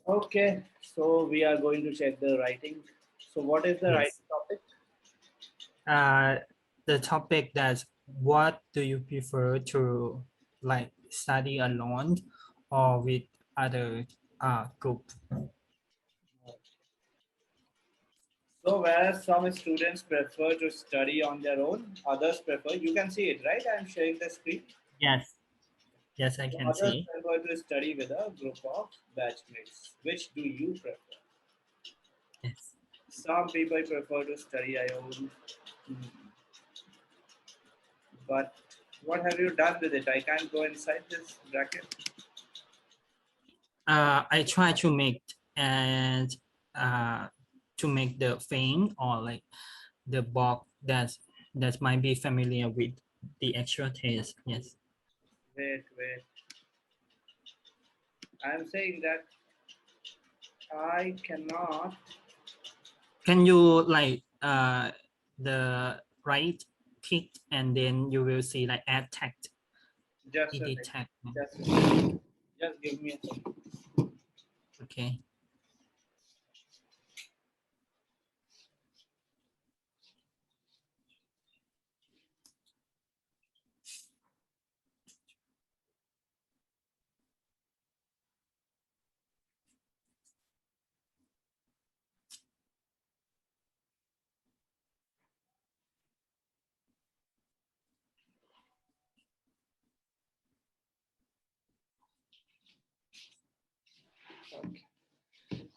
Okay, so we are going to check the writing. So what is the writing Yes. topic? The topic that's what do you prefer to like study alone or with other group? So whereas some students prefer to study on their own, others prefer, you can see it, right? I'm sharing the screen. Yes. Yes, I So can others see. prefer to study with a group of batchmates. Which do you prefer? Yes. Some people prefer to study alone. Hmm. But what have you done with it? I can't go inside this bracket. I try to make and to make the thing or like the box that might be familiar with the actual taste. Yes. Wait. I'm saying that I cannot. Can you like the right click and then you will see like add text, Just a edit second. text. Just give me a second. Okay.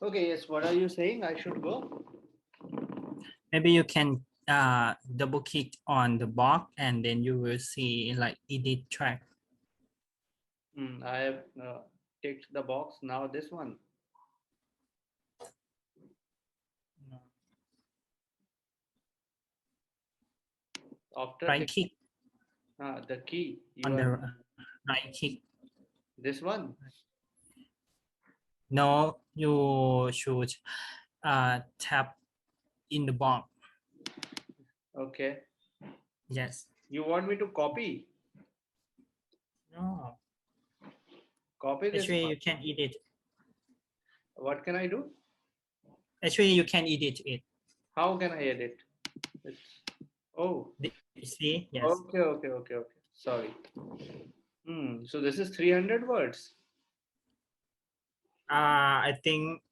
Okay, yes. What are you saying? I should go? Maybe you can double click on the box and then you will see like edit track. I have ticked the box. Now this one. After Right click the key, you on are the right click. this one. No, you should tap in the box. Okay. Yes. You want me to copy? No. Copy this Actually, one. you can edit. What can I do? Actually, you can edit it. How can I edit? It's, oh. See? Yes. Okay. Sorry. So this is 300 words. I think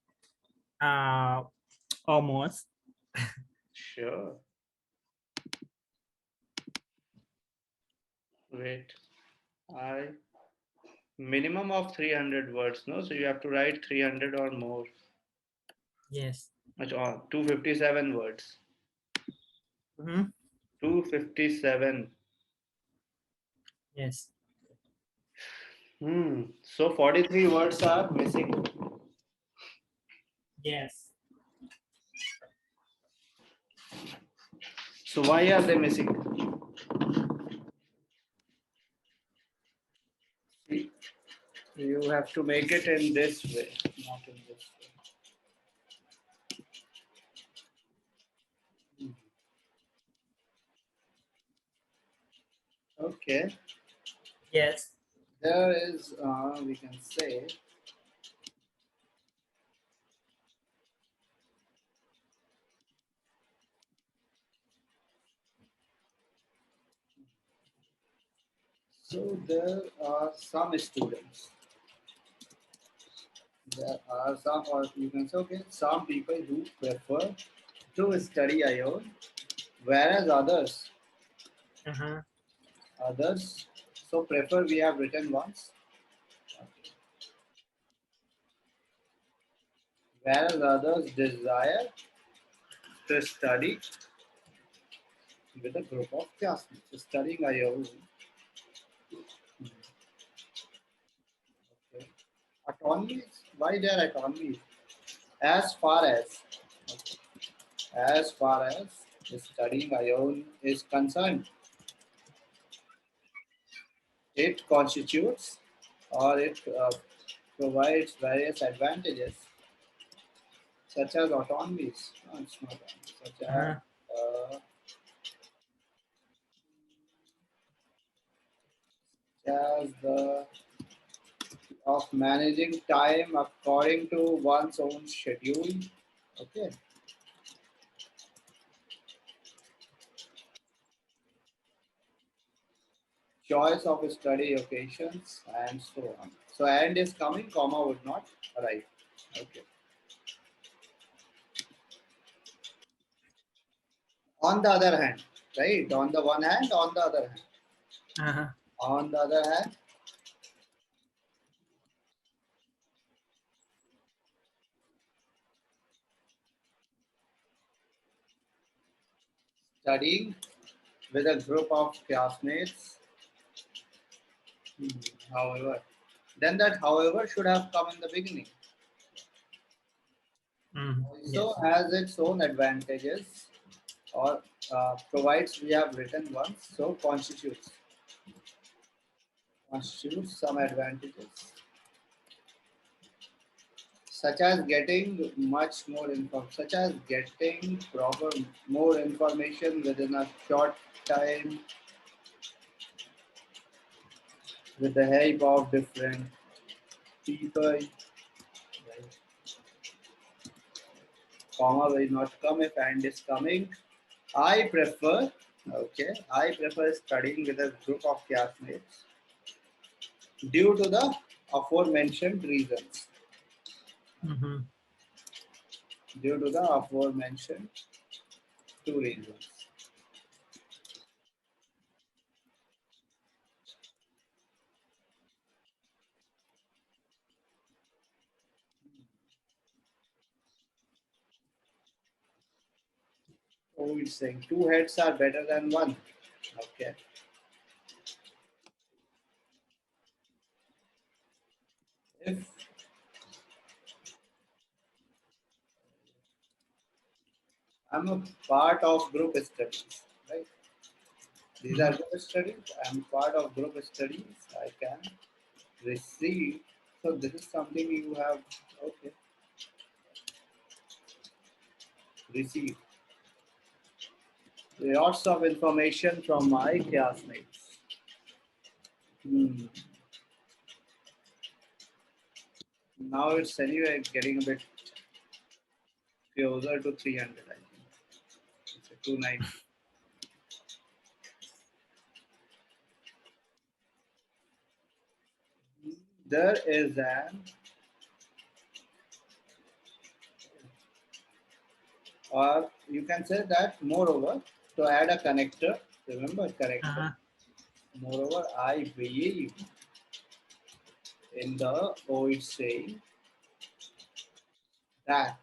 almost. Sure. Wait. I minimum of 300 words, no? So you have to write 300 or more. Yes. 257 words. 257. Yes. So 43 words are missing. Yes. So why are they missing? See, you have to make it in this way, not in this way. Okay. Yes. There is, we can say, so there are some students. There are some, or you can say, okay, some people who prefer to study ion, whereas others, so prefer we have written once, whereas others desire to study with a group of classmates. So studying ion, okay. Autonomies, why there are autonomies? As far as, okay, as far as studying ion is concerned, it constitutes or it provides various advantages such as autonomies. No, it's not such as the of managing time according to one's own schedule. Okay. Choice of study occasions and so on. So and is coming, comma would not arrive. Okay. On the other hand, right? On the one hand, on the other hand. Uh-huh. On the other hand, studying with a group of classmates. However, then that however should have come in the beginning. Also Yes. has its own advantages or provides we have written once, so constitutes some advantages such as getting much more info, such as getting proper more information within a short time with the help of different people. Right? Comma will not come if and is coming. I prefer, okay, I prefer studying with a group of classmates due to the aforementioned reasons. Mm-hmm. Due to the aforementioned two reasons. Oh, it's saying two heads are better than one. Okay. If I'm a part of group studies, right? These are group studies. I'm part of group studies. I can receive. So this is something you have, okay, receive lots of information from my classmates. Hmm. Now it's anyway getting a bit closer to 300, I think. It's a 290. There is an, or you can say that moreover, to add a connector, remember connector. Uh-huh. Moreover, I believe in the old saying that,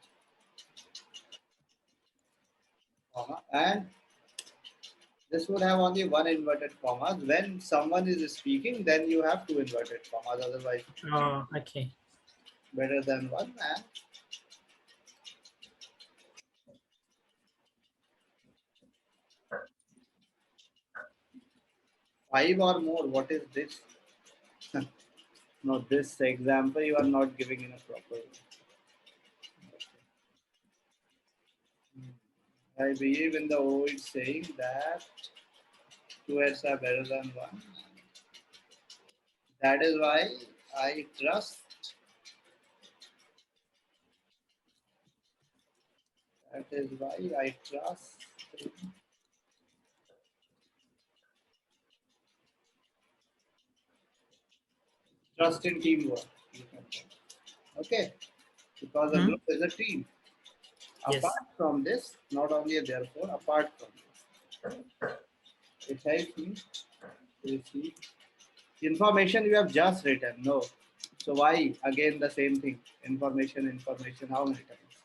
and this would have only one inverted commas. When someone is speaking, then you have two inverted commas, otherwise Oh, okay. better than one. And five or more, what is this? No, this example you are not giving in a proper way. I believe in the old saying that two heads are better than one. That is why I trust. That is why I trust in teamwork. Okay, because a Hmm? group is a team. Yes. Apart from this, not only therefore, apart from this, it helps me to receive information you have just written. No. So why again the same thing? Information, how many times?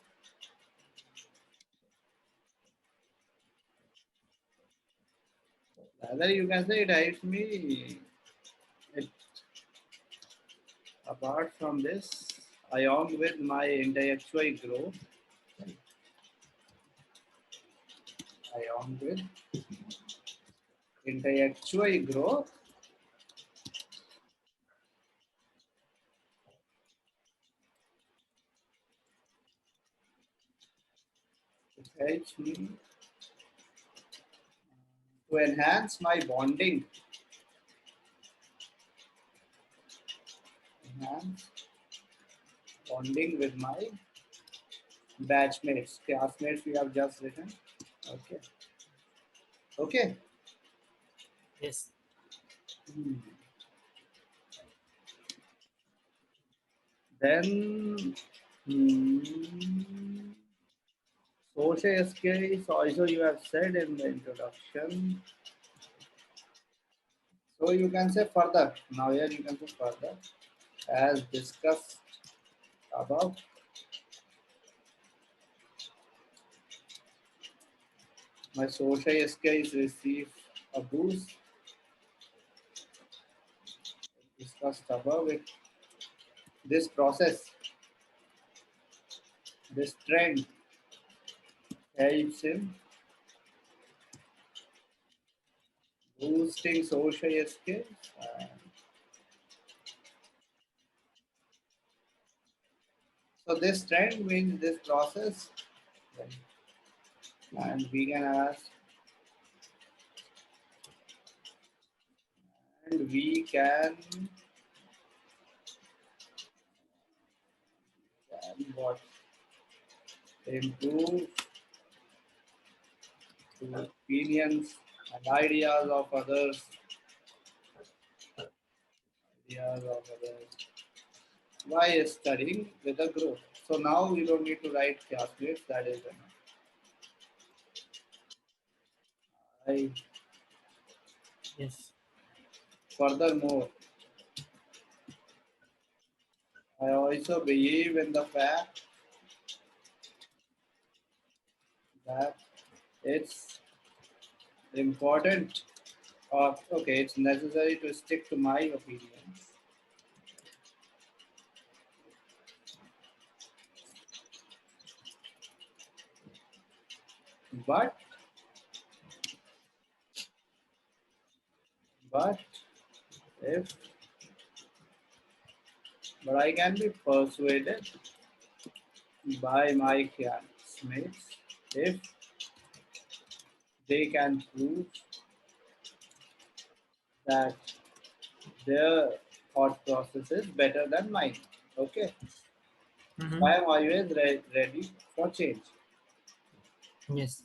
Rather you can say it helps me. It, apart from this, along with my intellectual growth, along with intellectual growth, it helps me to enhance my enhance bonding with my batchmates, classmates we have just written. Okay. Okay. Yes. Then social skills also you have said in the introduction. So you can say further. Now here you can say further. As discussed above, my social skills receive a boost. Discussed above it. This process, this trend helps in boosting social skills. So this trend means this process, and we can ask, and we can what improve the opinions and ideas of others. Ideas of others. Why studying with a group? So now you don't need to write classmates. That is enough. I Yes. furthermore, I also believe in the fact that it's important or okay, it's necessary to stick to my opinions. But but if but I can be persuaded by my classmates if they can prove that their thought process is better than mine. Okay, Mm-hmm. I am always ready for change. Yes.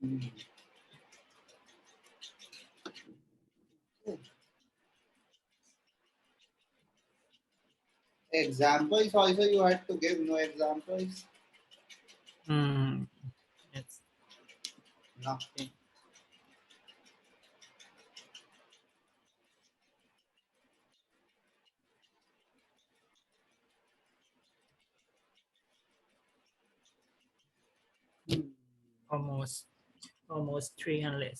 Mm. Examples also you had to give no examples. Mm, yes. Nothing. Almost 300.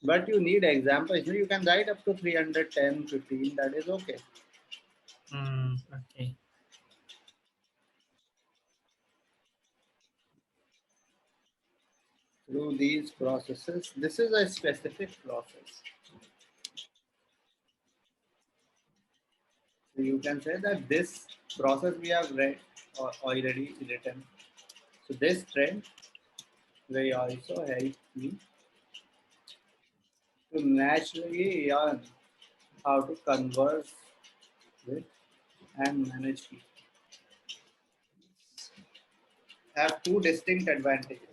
But you need examples. You can write up to 310, 15. That is okay. Okay. Through these processes, this is a specific process. So you can say that this process we have read or already written. So this trend will also help me to naturally learn how to converse with and manage people. Have two distinct advantages.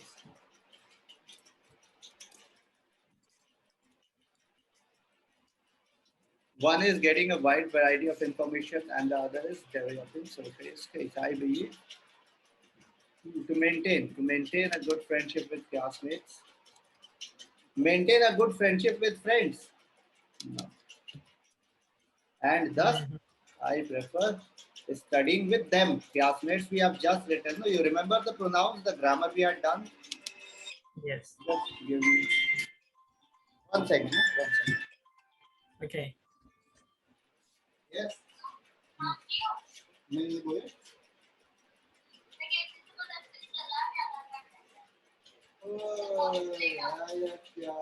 One is getting a wide variety of information, and the other is developing social skills. I believe to maintain a good friendship with classmates, maintain a good friendship with friends, and thus Mhm. I prefer studying with them. Classmates we have just written. No, you remember the pronouns, the grammar we had done. Yes. Just give me 1 second. 1 second. Okay. Yes. नहीं बोले ओह यार क्या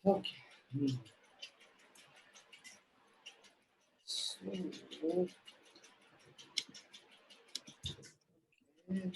Okay. So, okay.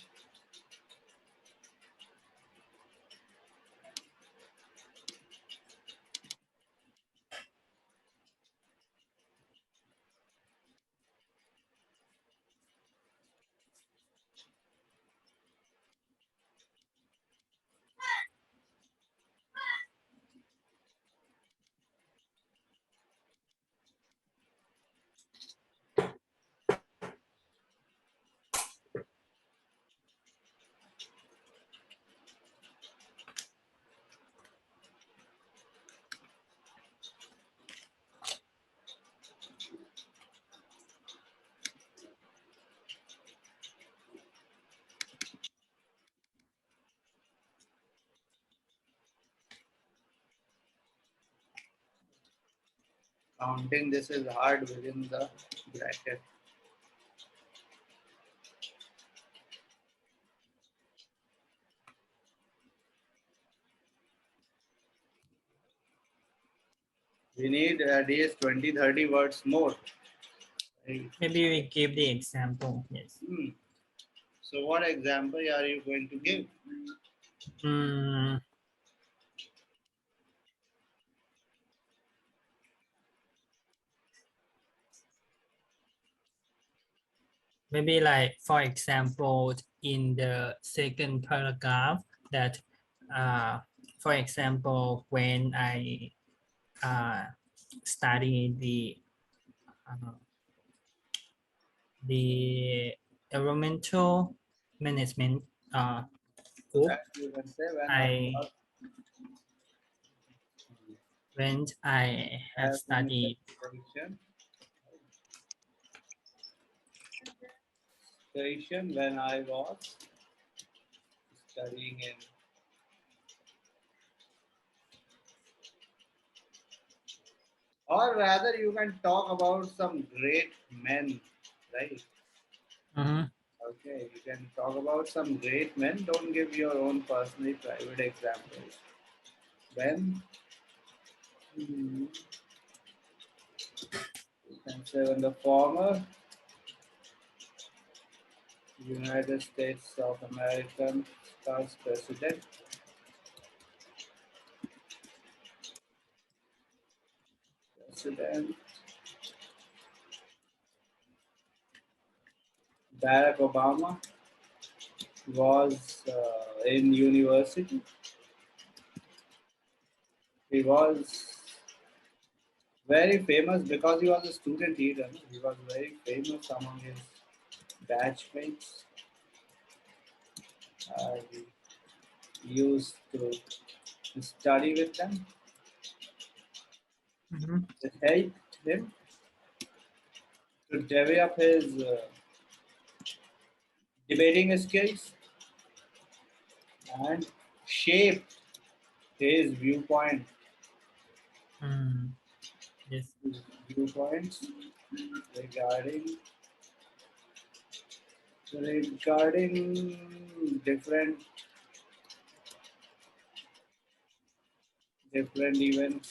Counting this is hard within the bracket. We need at least 20-30 words more. Right? Maybe we give the example. Yes. So what example are you going to give? Maybe like, for example, in the second paragraph that, for example, when I study the environmental management group, That you can say when I have studied station when I was studying in. Or rather, you can talk about some great men, right? Okay, you can talk about some great men. Don't give your own personal private examples. When you can say when the former United States of American first president Barack Obama was in university. He was very famous because he was a student leader. He was very famous among his batchmates. He used to study with them. It helped him to develop his debating skills and shape his viewpoint. Yes. Viewpoints regarding different events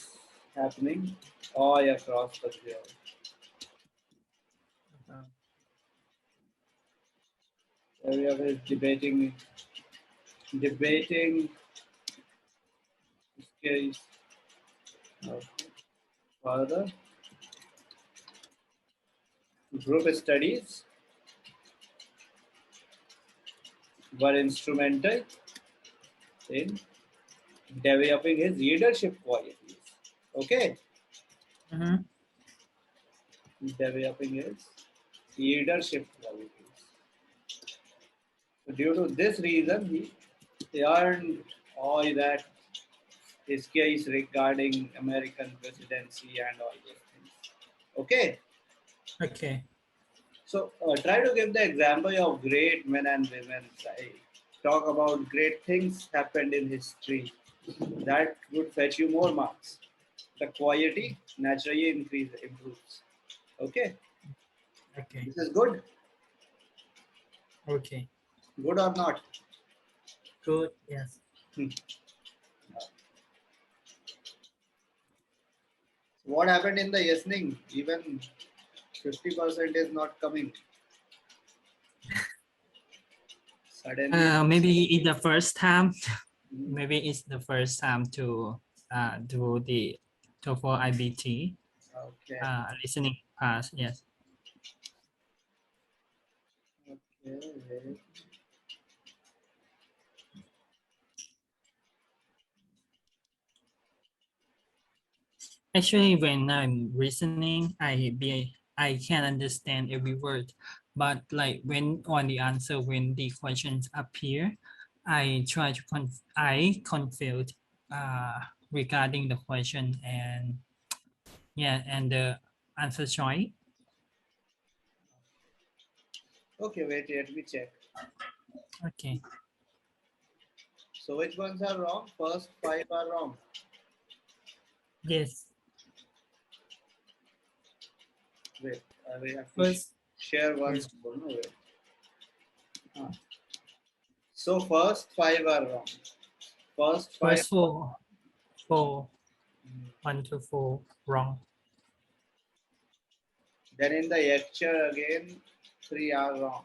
happening all across the world. Area of his debating skills. Further, group studies were instrumental in developing his leadership qualities. Okay? Developing his leadership qualities. So due to this reason, he earned all that This case regarding American presidency and all those things. Okay. Okay. So try to give the example of great men and women. I talk about great things happened in history. That would fetch you more marks. The quality naturally improves. Okay. Okay. This is good. Okay. Good or not? Good. Yes. Hmm. What happened in the listening? Even 50% is not coming. Suddenly. Maybe it's the first time. Hmm. Maybe it's the first time to do the TOEFL IBT Okay. listening class. Yes. Okay. Actually, when I'm listening, I can understand every word, but like when on the answer, when the questions appear, I try to I confused regarding the question and yeah, and the answer choice. Okay, wait, let me check. Okay. So which ones are wrong? First five are wrong. Yes. Wait, I will have to First, share one. first, No, wait. Ah. So first five are wrong. First five. first four, 1 to 4 wrong. Then in the lecture again, three are wrong.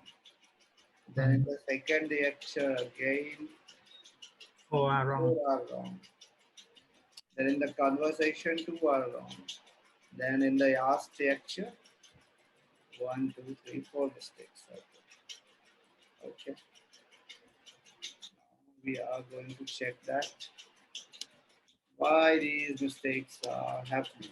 Then in the second lecture again, 4 are wrong. four are wrong. Then in the conversation, two are wrong. Then in the last lecture, 1, 2, 3, 4 mistakes. Okay. We are going to check that. Why these mistakes are happening.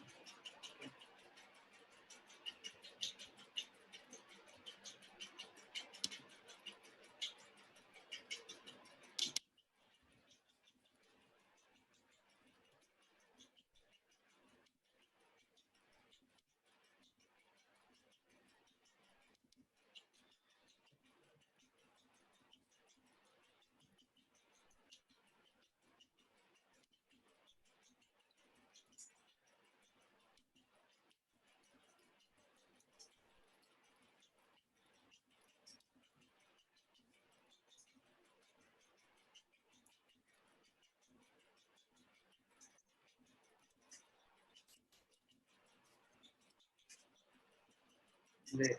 Wait.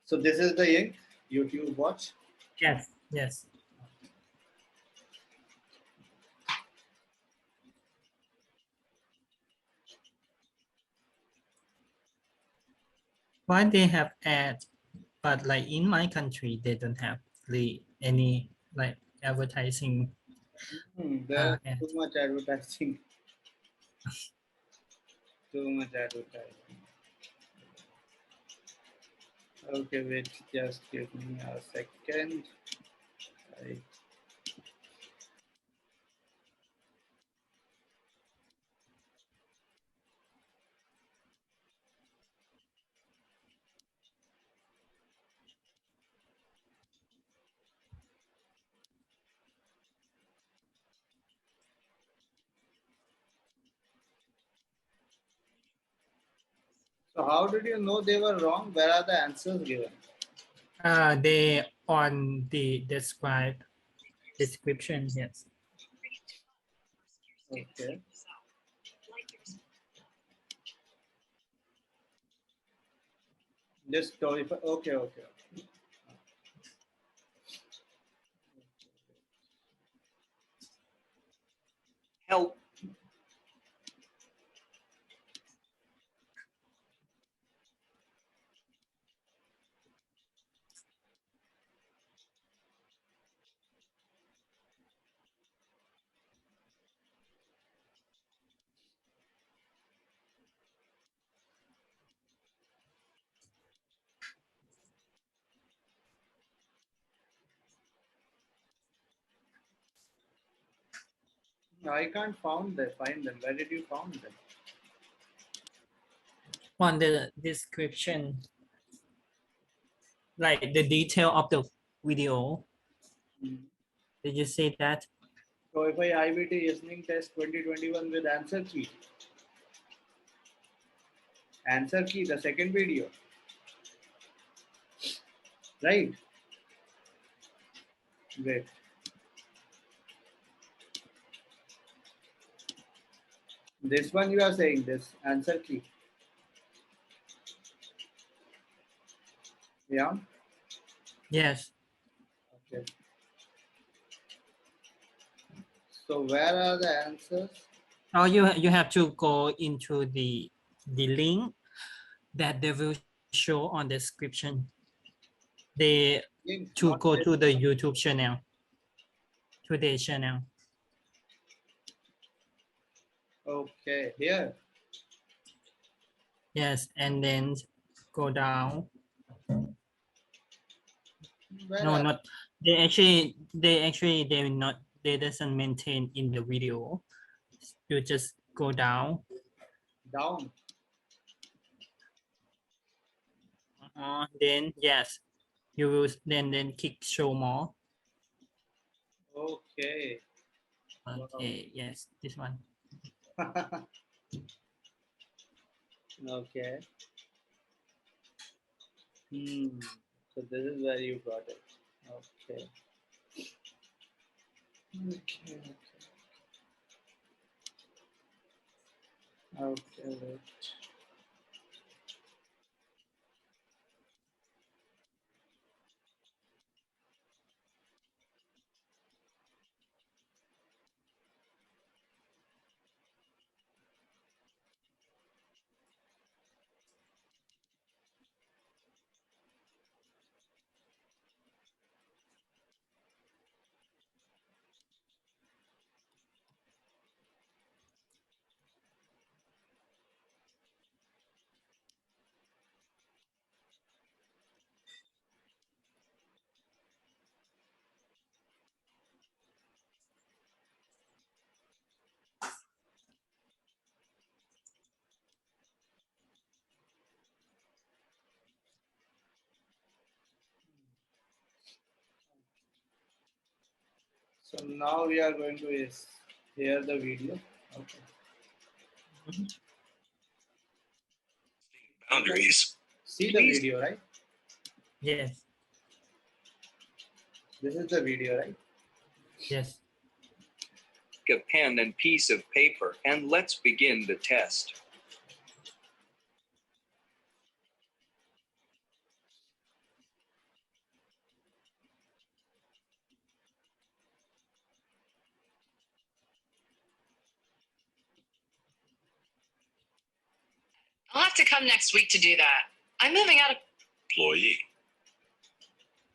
So this is the link YouTube watch. Yes. Yes. Why they have ads, but like in my country, they don't have really any like advertising There is ad. too much advertising. Too much advertising. Okay, wait, just give me a second. I, so how did you know they were wrong? Where are the answers given? They on the description. Yes. Okay. Just story. Okay, okay. Help. I can't find them. Where did you find them? On the description, like the detail of the video. Did you say that? TOEFL IBT listening test 2021 with answer key. Answer key, the second video. Right? Great. This one you are saying, this answer key. Yeah? Yes. Okay. So where are the answers? Oh, you have to go into the link that they will show on the description. They Link, to not go this. to the YouTube channel, to their channel. Okay, here. Yes, and then go down. Where No, are not they will not, they doesn't maintain in the video. You just go down. down? Then yes, you will then click show more. Okay. Okay, yes, this one. Okay. So this is where you got it. Okay. Okay. Okay. Wait. So now we are going to hear the video. Okay. Boundaries. See the video, right? Yes, This is the video, right? yes. A pen and piece of paper, and let's begin the test. I'll have to come next week to do that. I'm moving out of... Employee.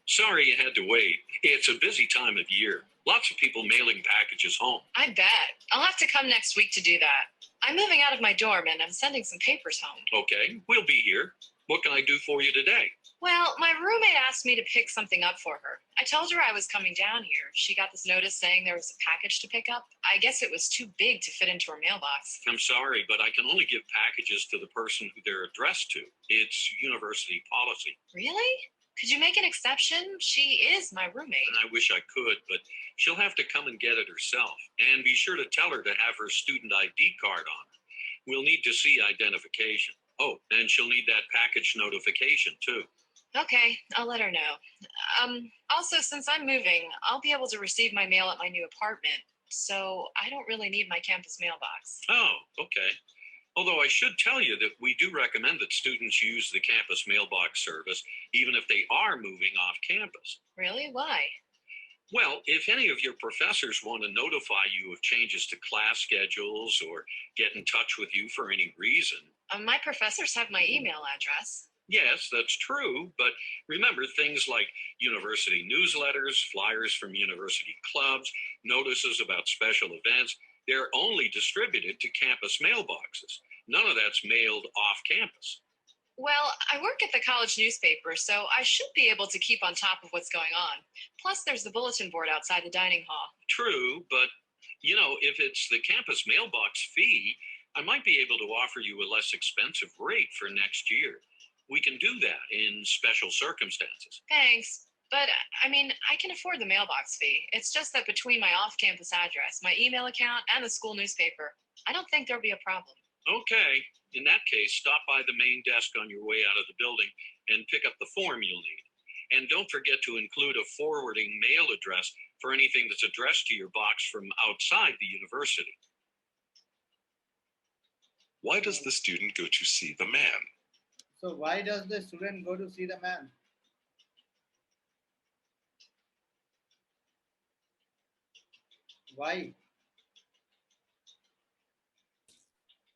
Sorry you had to wait. It's a busy time of year. Lots of people mailing packages home. I bet. I'll have to come next week to do that. I'm moving out of my dorm and I'm sending some papers home. Okay, we'll be here. What can I do for you today? Well, my roommate asked me to pick something up for her. I told her I was coming down here. She got this notice saying there was a package to pick up. I guess it was too big to fit into her mailbox. I'm sorry, but I can only give packages to the person who they're addressed to. It's university policy. Really? Could you make an exception? She is my roommate. And I wish I could, but she'll have to come and get it herself. And be sure to tell her to have her student ID card on her. We'll need to see identification. Oh, and she'll need that package notification too. Okay, I'll let her know. Also, since I'm moving, I'll be able to receive my mail at my new apartment, so I don't really need my campus mailbox. Oh, okay. Although I should tell you that we do recommend that students use the campus mailbox service, even if they are moving off campus. Really? Why? Well, if any of your professors want to notify you of changes to class schedules or get in touch with you for any reason. My professors have my email address. Yes, that's true, but remember things like university newsletters, flyers from university clubs, notices about special events, they're only distributed to campus mailboxes. None of that's mailed off campus. Well, I work at the college newspaper, so I should be able to keep on top of what's going on. Plus, there's the bulletin board outside the dining hall. True, but You know, if it's the campus mailbox fee, I might be able to offer you a less expensive rate for next year. We can do that in special circumstances. Thanks. But I mean, I can afford the mailbox fee. It's just that between my off campus address, my email account, and the school newspaper, I don't think there'll be a problem. Okay. In that case, stop by the main desk on your way out of the building and pick up the form you'll need. And don't forget to include a forwarding mail address for anything that's addressed to your box from outside the university. Why does the student go to see the man? So why does the student go to see the man? Why?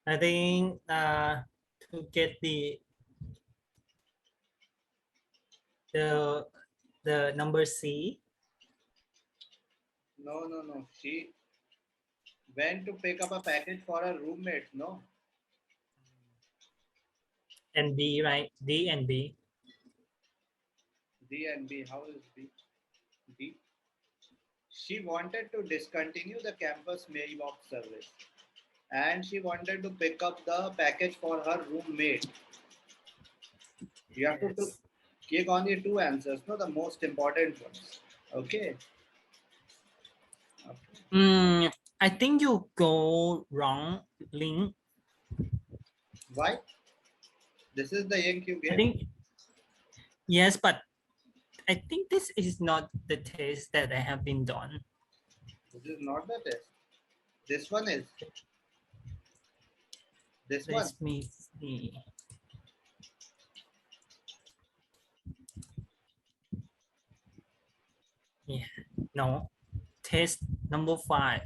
I think to get the number C. No. She went to pick up a package for her roommate, no? And B, right? D and B. D and B, how is B? D. She wanted to discontinue the campus mailbox service. And she wanted to pick up the package for her roommate. You have to Yes. click on the two answers, no, the most important ones. Okay. I think you go wrong link. Why? This is the link you I gave. think yes, but I think this is not the test that I have been done. This is not the test. This one is. This one. Let me see. Yeah, no. Test number 5.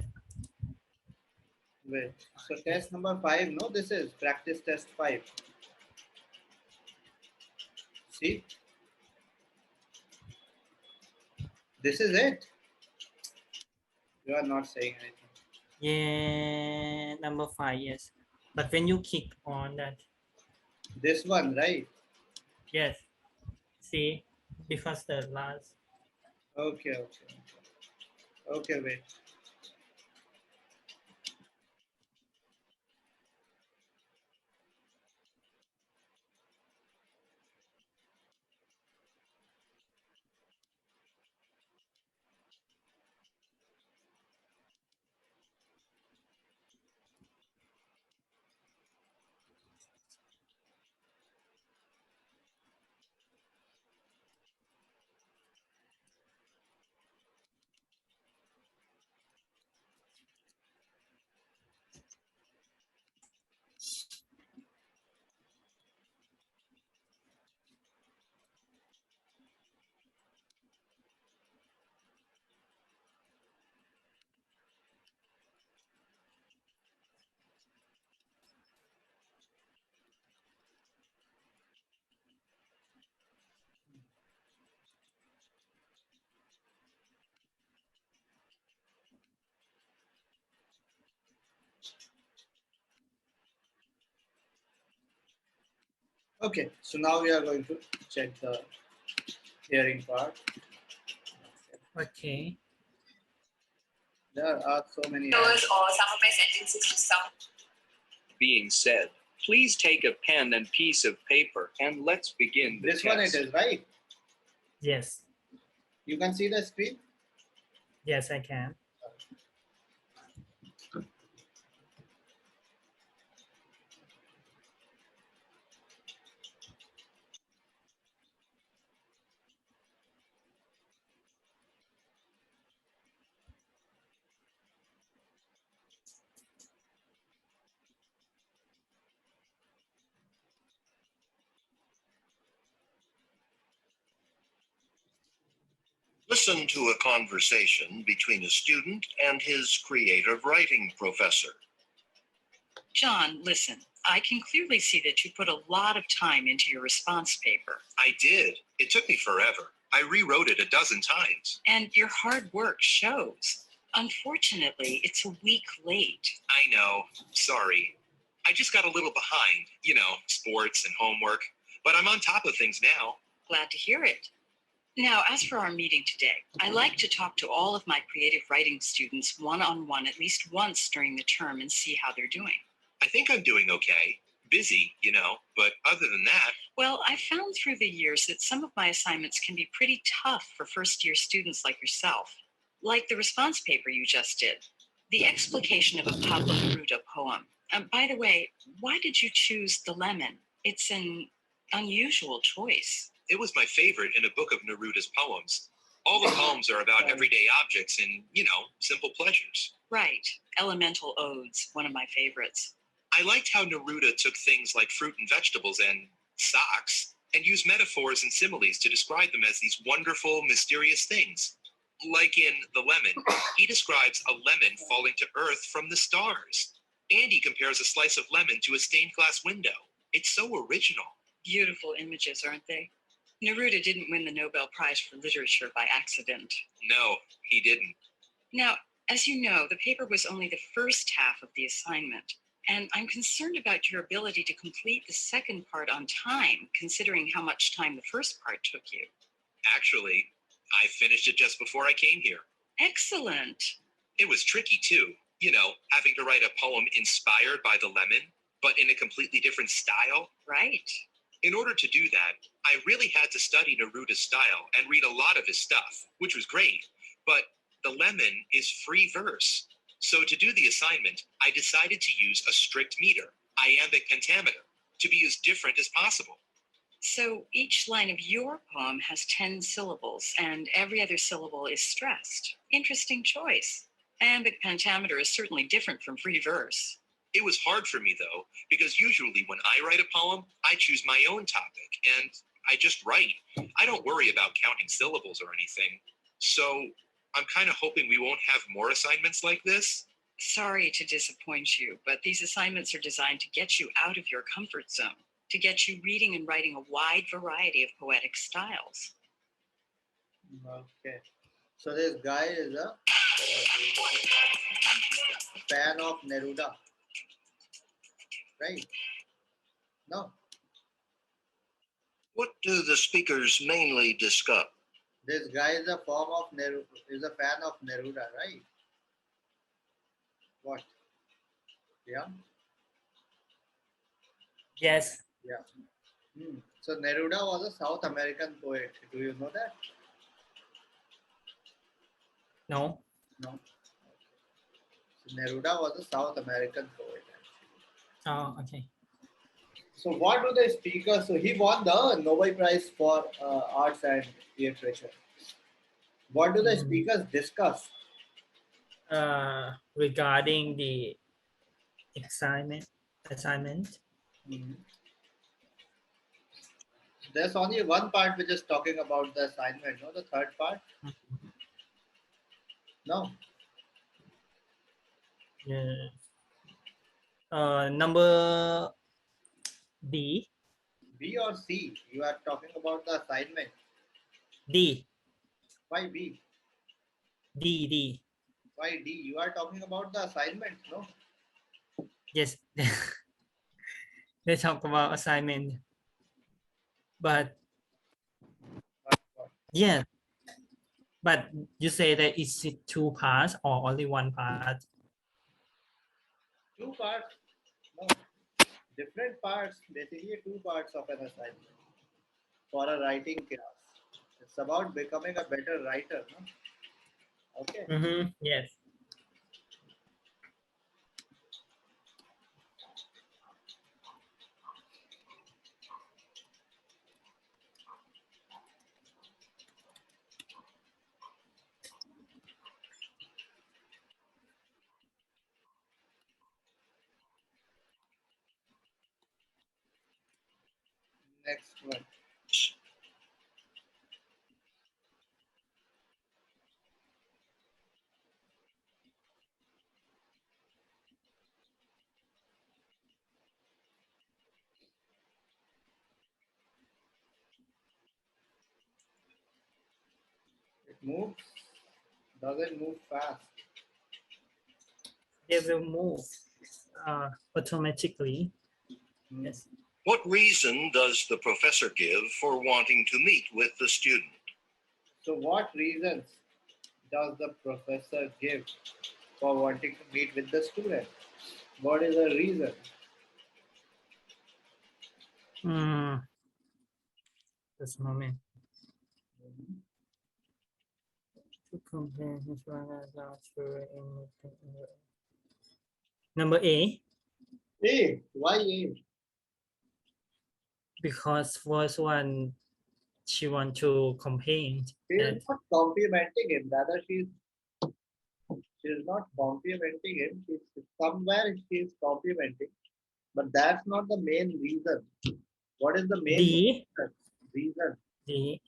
Wait. So test number 5, no, this is practice test 5. See? This is it. You are not saying anything. Yeah, number 5, yes. But when you click on that, This one, right? yes. See, because the last. Okay, wait. Okay, so now we are going to check the hearing part. Okay. There are so many. Or some of my sentences to sound. Being said, please take a pen and piece of paper and let's begin the This test. one it is, right? Yes. You can see the screen? Yes, I can. Listen to a conversation between a student and his creative writing professor. John, listen, I can clearly see that you put a lot of time into your response paper. I did. It took me forever. I rewrote it a dozen times. And your hard work shows. Unfortunately, it's a week late. I know. Sorry. I just got a little behind. You know, sports and homework. But I'm on top of things now. Glad to hear it. Now, as for our meeting today, I like to talk to all of my creative writing students one-on-one at least once during the term and see how they're doing. I think I'm doing okay. Busy, you know, but other than that, Well, I've found through the years that some of my assignments can be pretty tough for first-year students like yourself, like the response paper you just did, the explication of a Pablo Neruda poem. By the way, why did you choose The Lemon? It's an unusual choice. it was my favorite in a book of Neruda's poems. All the poems are about everyday objects and, you know, simple pleasures. Right, Elemental Odes, one of my favorites. I liked how Neruda took things like fruit and vegetables and socks and used metaphors and similes to describe them as these wonderful, mysterious things. Like in The Lemon, he describes a lemon falling to earth from the stars. And he compares a slice of lemon to a stained glass window. It's so original. Beautiful images, aren't they? Neruda didn't win the Nobel Prize for Literature by accident. No, he didn't. Now, as you know, the paper was only the first half of the assignment, and I'm concerned about your ability to complete the second part on time, considering how much time the first part took you. Actually, I finished it just before I came here. Excellent. It was tricky too, you know, having to write a poem inspired by the lemon, but in a completely different style. Right. In order to do that, I really had to study Neruda's style and read a lot of his stuff, which was great, but The Lemon is free verse. So to do the assignment, I decided to use a strict meter, iambic pentameter, to be as different as possible. So each line of your poem has 10 syllables, and every other syllable is stressed. Interesting choice. Iambic pentameter is certainly different from free verse. It was hard for me though, because usually when I write a poem, I choose my own topic and I just write. I don't worry about counting syllables or anything. So I'm kind of hoping we won't have more assignments like this. Sorry to disappoint you, but these assignments are designed to get you out of your comfort zone, to get you reading and writing a wide variety of poetic styles. Okay. So this guy is a fan of Neruda, right? No, What do the speakers mainly discuss? this guy is a form of Neruda, is a fan of Neruda, right? What? Yeah, Yes. yeah. So Neruda was a South American poet. Do you know that? No. No. So Neruda was a South American poet. Oh, okay. So what do the speakers? So he won the Nobel Prize for Arts and Literature. What do the speakers discuss? Regarding the assignment. There's only one part which is talking about the assignment, no? The third part? No. Yeah. Number D. B or C? You are talking about the assignment. D. Why B? D. Why D? You are talking about the assignment, no? Yes. They talk about assignment. But yeah. But you say that it's two parts or only one part? Two parts. No. Different parts. Basically two parts of an assignment for a writing class. It's about becoming a better writer, no? Okay. Yes. Next one. It moves. Doesn't move fast. They will move automatically. Yes. What reason does the professor give for wanting to meet with the student? So what reasons does the professor give for wanting to meet with the student? What is the reason? Just a moment. To compare his number A. A. Why A? Because first one, she want to complain. She is not complimenting him. Rather, she is not complimenting him. Somewhere she is complimenting, but that's not the main reason. What is the main reason? D.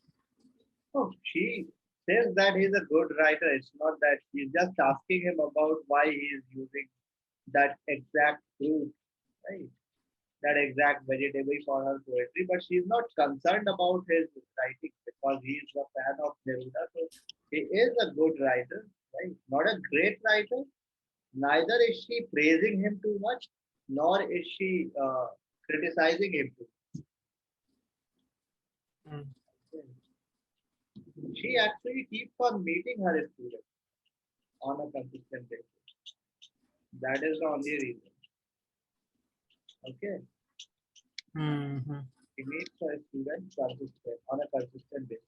Oh, she says that he's a good writer. It's not that she's just asking him about why he is using that exact fruit, right? That exact vegetable for her poetry, but she's not concerned about his writing because he is a fan of Neruda. So he is a good writer, right? Not a great writer. Neither is she praising him too much, nor is she criticizing him too much. She actually keeps on meeting her students on a consistent basis. That is the only reason. Okay. She meets her students on a consistent basis.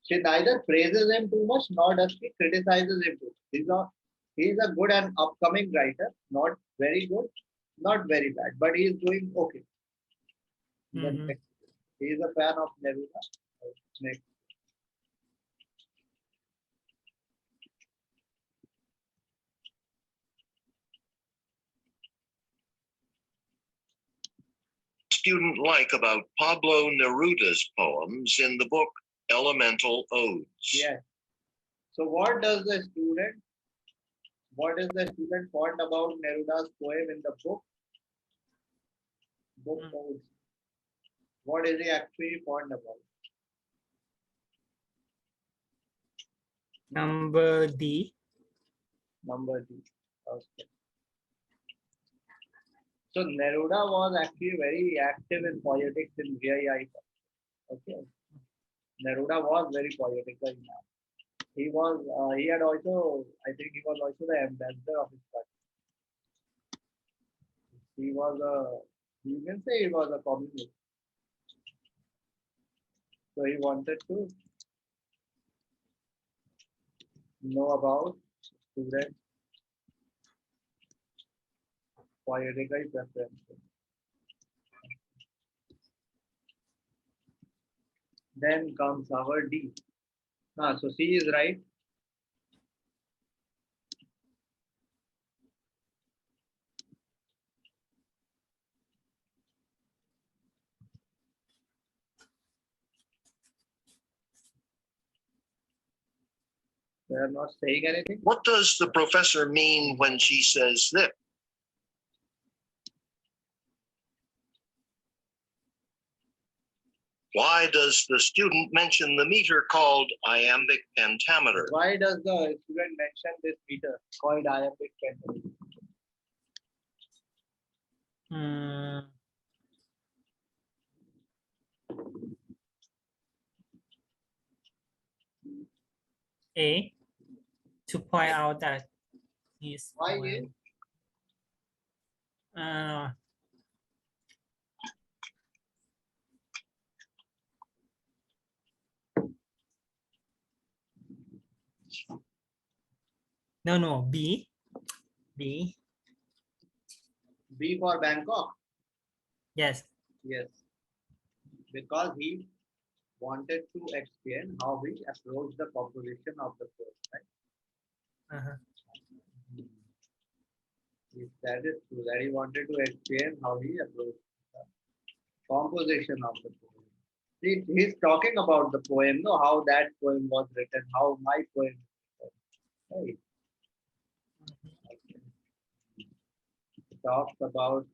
She neither praises him too much nor does she criticizes him too much. He is a good and upcoming writer, not very good, not very bad, but he is doing okay. He is a fan of Neruda. Next. Student like about Pablo Neruda's poems in the book Elemental Odes. Yes. So what is the student fond about Neruda's poem in the book? Odes. What is he actually fond about? Number D. Number D. Okay. So Neruda was actually very active in politics in VII. Okay. Neruda was very political. He was. He had also. I think he was also the ambassador of his country. He was a. You can say he was a communist. So he wanted to know about students' political preferences. Then comes our D. So C is right. They are not saying anything. What does the professor mean when she says this? Why does the student mention the meter called iambic pentameter? Why does the student mention this meter called iambic pentameter? A. To point out that his Why poem, no, B. B. B for Bangkok. Yes. Yes. Because he wanted to explain how he approached the composition of the poem, right? If that is true, that he wanted to explain how he approached the composition of the poem. See, he's talking about the poem, no, how that poem was written, how my poem was written, right? He talks about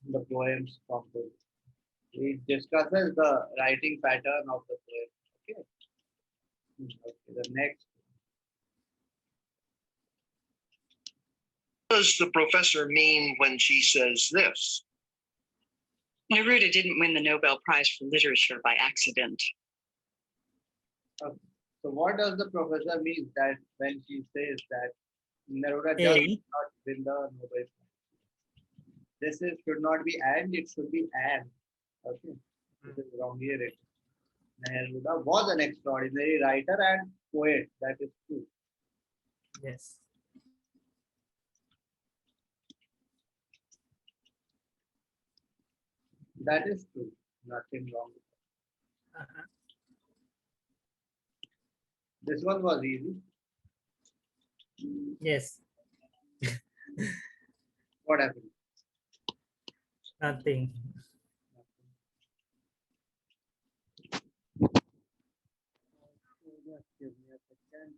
the poem's composition. He discusses the writing pattern of the poem. Okay. The next. What does the professor mean when she says this? Neruda didn't win the Nobel Prize for Literature by accident. So what does the professor mean that when she says that Neruda A. just did not win the Nobel Prize? This is should not be and, it should be and. Okay, this is wrong here. Neruda was an extraordinary writer and poet. That is true. Yes. That is true. Nothing wrong with that. Uh-huh. This one was easy. Yes. What happened? Nothing. Just give me a second.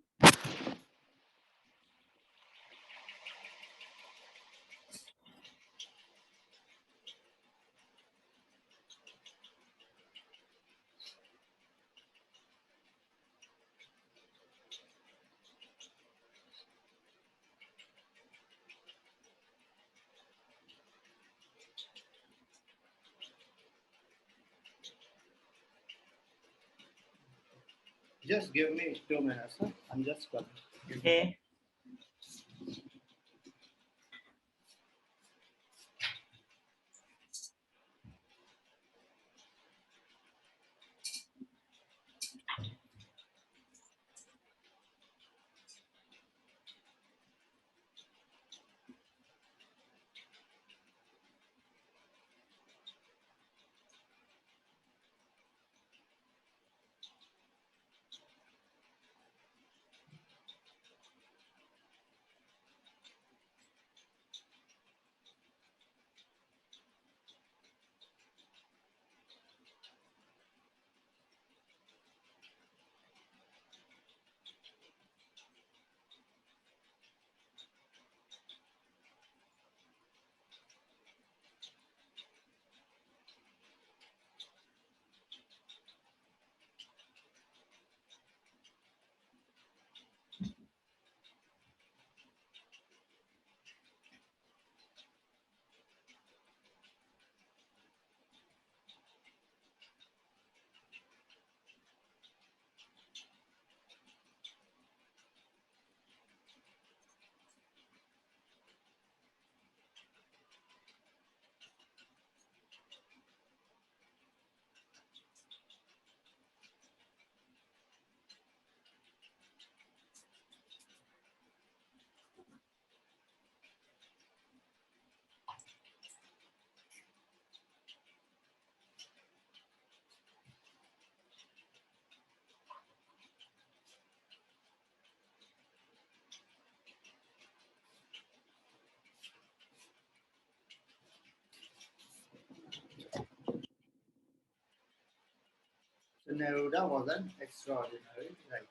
Just give me 2 minutes. Huh? I'm just coming. Okay. So Neruda was an extraordinary writer.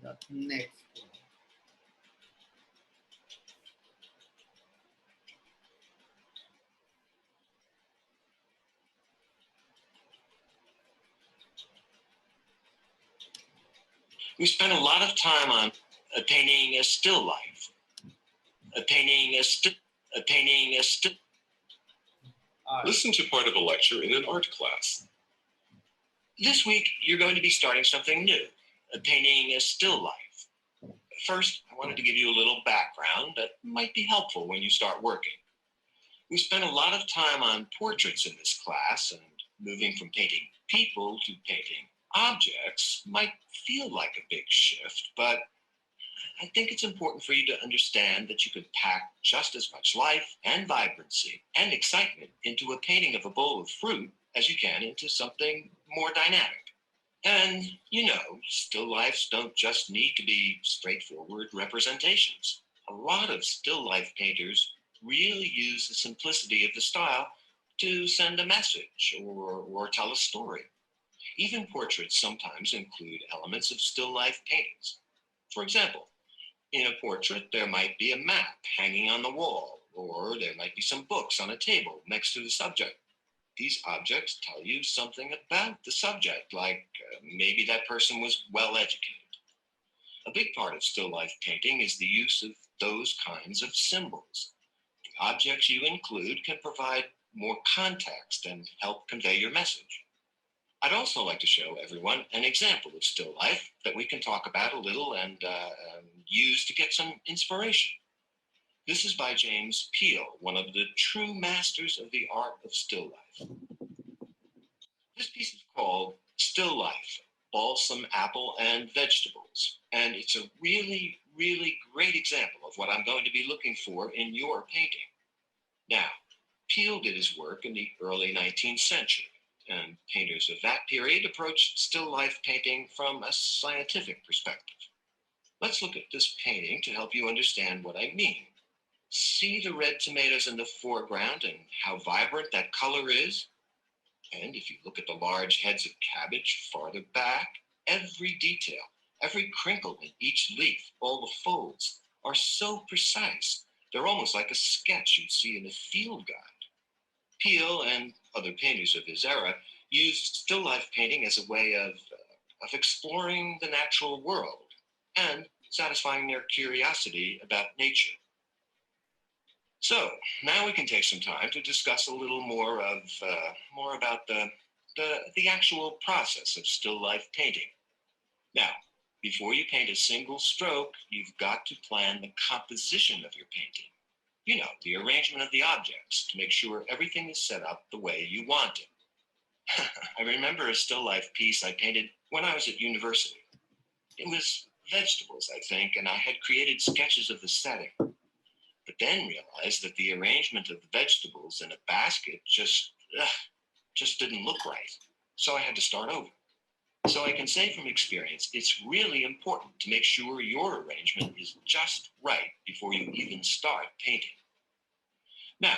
The next one. We spent a lot of time on attaining a still life. Attaining a still. Art. Listen to part of a lecture in an art class. This week, you're going to be starting something new, attaining a still life. First, I wanted to give you a little background that might be helpful when you start working. We spent a lot of time on portraits in this class, and moving from painting people to painting objects might feel like a big shift, but I think it's important for you to understand that you could pack just as much life and vibrancy and excitement into a painting of a bowl of fruit as you can into something more dynamic. And, you know, still lifes don't just need to be straightforward representations. A lot of still life painters really use the simplicity of the style to send a message or tell a story. Even portraits sometimes include elements of still life paintings. For example, in a portrait, there might be a map hanging on the wall, or there might be some books on a table next to the subject. These objects tell you something about the subject, like maybe that person was well educated. A big part of still life painting is the use of those kinds of symbols. The objects you include can provide more context and help convey your message. I'd also like to show everyone an example of still life that we can talk about a little and use to get some inspiration. This is by James Peale, one of the true masters of the art of still life. This piece is called Still Life, Balsam, Apple, and Vegetables. And it's a really, really great example of what I'm going to be looking for in your painting. Now, Peale did his work in the early 19th century, and painters of that period approached still life painting from a scientific perspective. Let's look at this painting to help you understand what I mean. See the red tomatoes in the foreground and how vibrant that color is? And if you look at the large heads of cabbage farther back, every detail, every crinkle in each leaf, all the folds are so precise. They're almost like a sketch you'd see in a field guide. Peale and other painters of his era used still life painting as a way of exploring the natural world and satisfying their curiosity about nature. So now we can take some time to discuss a little more about the actual process of still life painting. Now, before you paint a single stroke, you've got to plan the composition of your painting. You know, the arrangement of the objects to make sure everything is set up the way you want it. I remember a still life piece I painted when I was at university. It was vegetables, I think, and I had created sketches of the setting, but then realized that the arrangement of the vegetables in a basket just didn't look right. So I had to start over. So I can say from experience, it's really important to make sure your arrangement is just right before you even start painting. Now,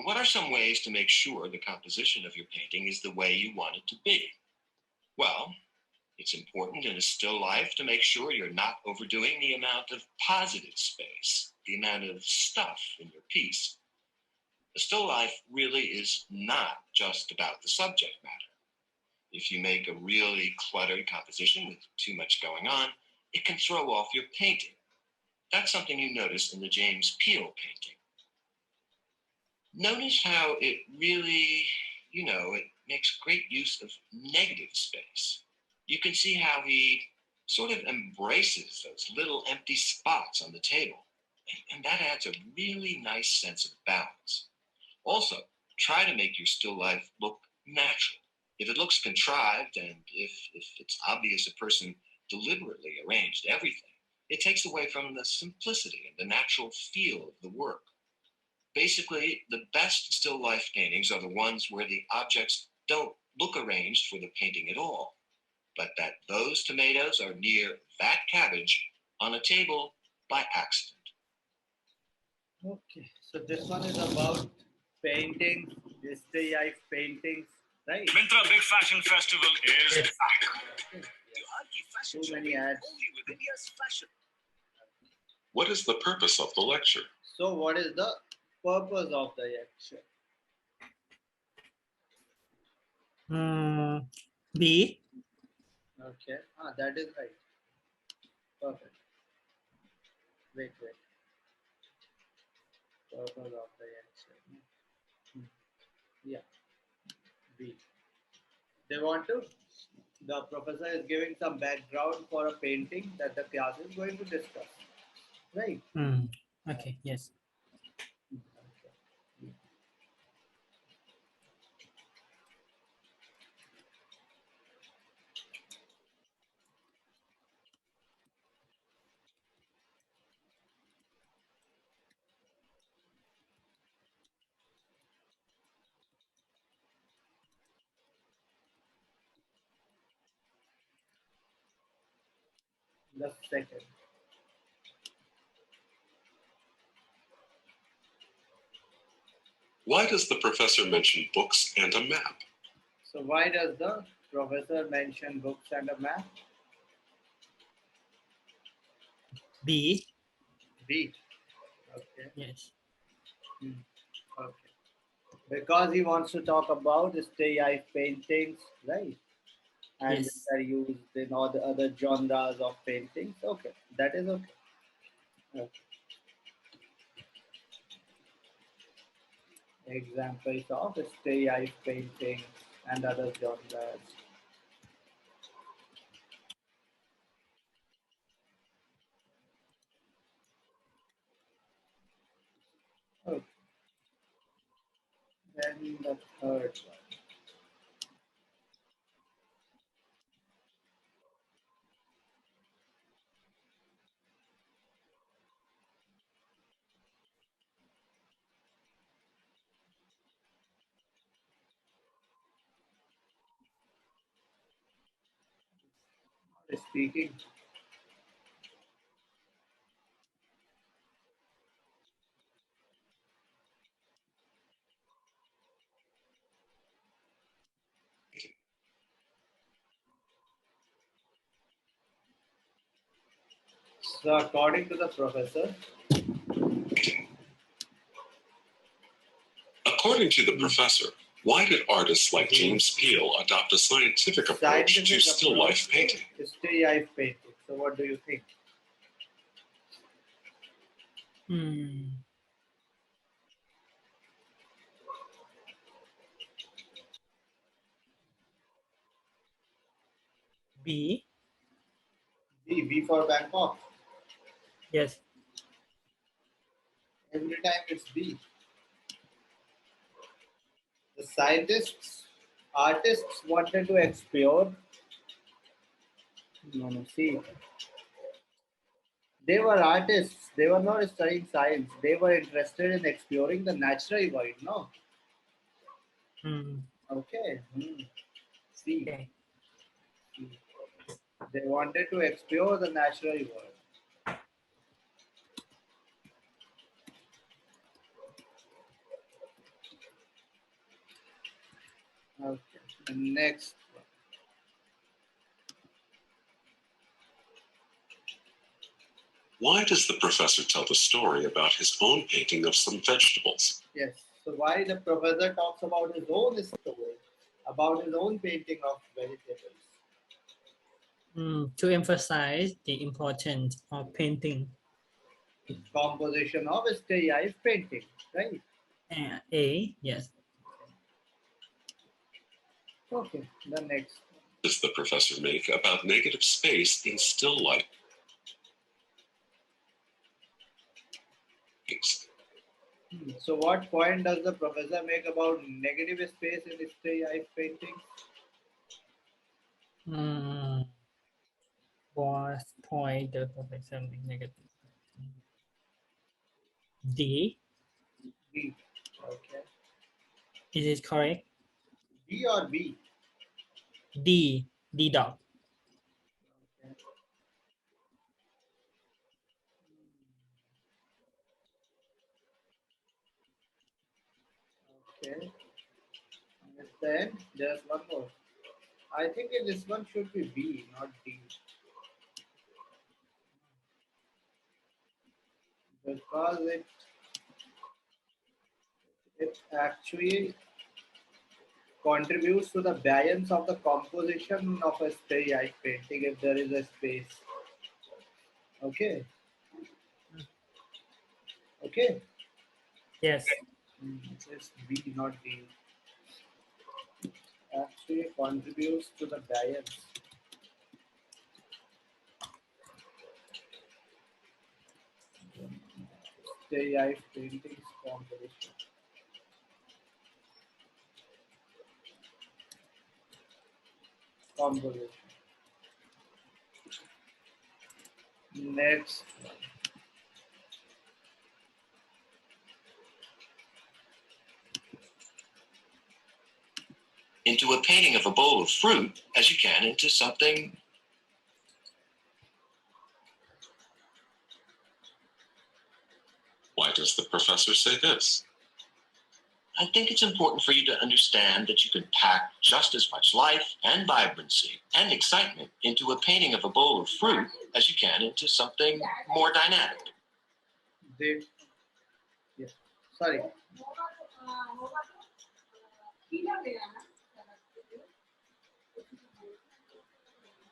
what are some ways to make sure the composition of your painting is the way you want it to be? Well, it's important in a still life to make sure you're not overdoing the amount of positive space, the amount of stuff in your piece. A still life really is not just about the subject matter. If you make a really cluttered composition with too much going on, it can throw off your painting. That's something you notice in the James Peale painting. Notice how it really, it makes great use of negative space. You can see how he sort of embraces those little empty spots on the table. And that adds a really nice sense of balance. Also, try to make your still life look natural. If it looks contrived and if it's obvious a person deliberately arranged everything, it takes away from the simplicity and the natural feel of the work. Basically, the best still life paintings are the ones where the objects don't look arranged for the painting at all, but that those tomatoes are near that cabbage on a table by accident. Okay, so this one is about painting, still life paintings, right? Mintra Big Fashion Festival is back. Too many ads. What is the purpose of the lecture? So what is the purpose of the lecture? B. Okay, that is right. Perfect. Wait. Purpose of the lecture. Yeah. B. They want to. The professor is giving some background for a painting that the class is going to discuss. Right? Okay, yes. The second. Why does the professor mention books and a map? So why does the professor mention books and a map? B. B. Okay. Yes. Okay. Because he wants to talk about still life paintings, right? And Yes. they're used in all the other genres of paintings. Okay, that is okay. Examples of stay painting and other genres. Okay. Then the third one. Speaking. So according to the professor, According to the professor, why did artists like James Peale adopt a scientific approach to scientific still life approach painting? to stay painting. So what do you think? B. B for Bangkok. Yes. Every time it's B. The scientists, artists wanted to explore. No, see. They were artists. They were not studying science. They were interested in exploring the natural world. No. Okay. See. Okay. They wanted to explore the natural world. Okay. The next one. Why does the professor tell the story about his own painting of some vegetables? Yes. So why the professor talks about his own story, about his own painting of vegetables? To emphasize the importance of painting. Composition of stay painting, right? A. Yes. Okay. The next. Does the professor make about negative space in still life? So what point does the professor make about negative space in stay painting? What point the professor make negative? D. B. Okay. Is it correct? D or B? D. D dot. Okay. And then there's one more. I think in this one should be B, not D. Because it actually contributes to the balance of the composition of a stay painting if there is a space. Okay. Okay. Yes. It's B, not D. Actually contributes to the balance. Stay paintings composition. Composition. Next. Into a painting of a bowl of fruit as you can into something. Why does the professor say this? I think it's important for you to understand that you can pack just as much life and vibrancy and excitement into a painting of a bowl of fruit as you can into something more dynamic. Yes. Sorry.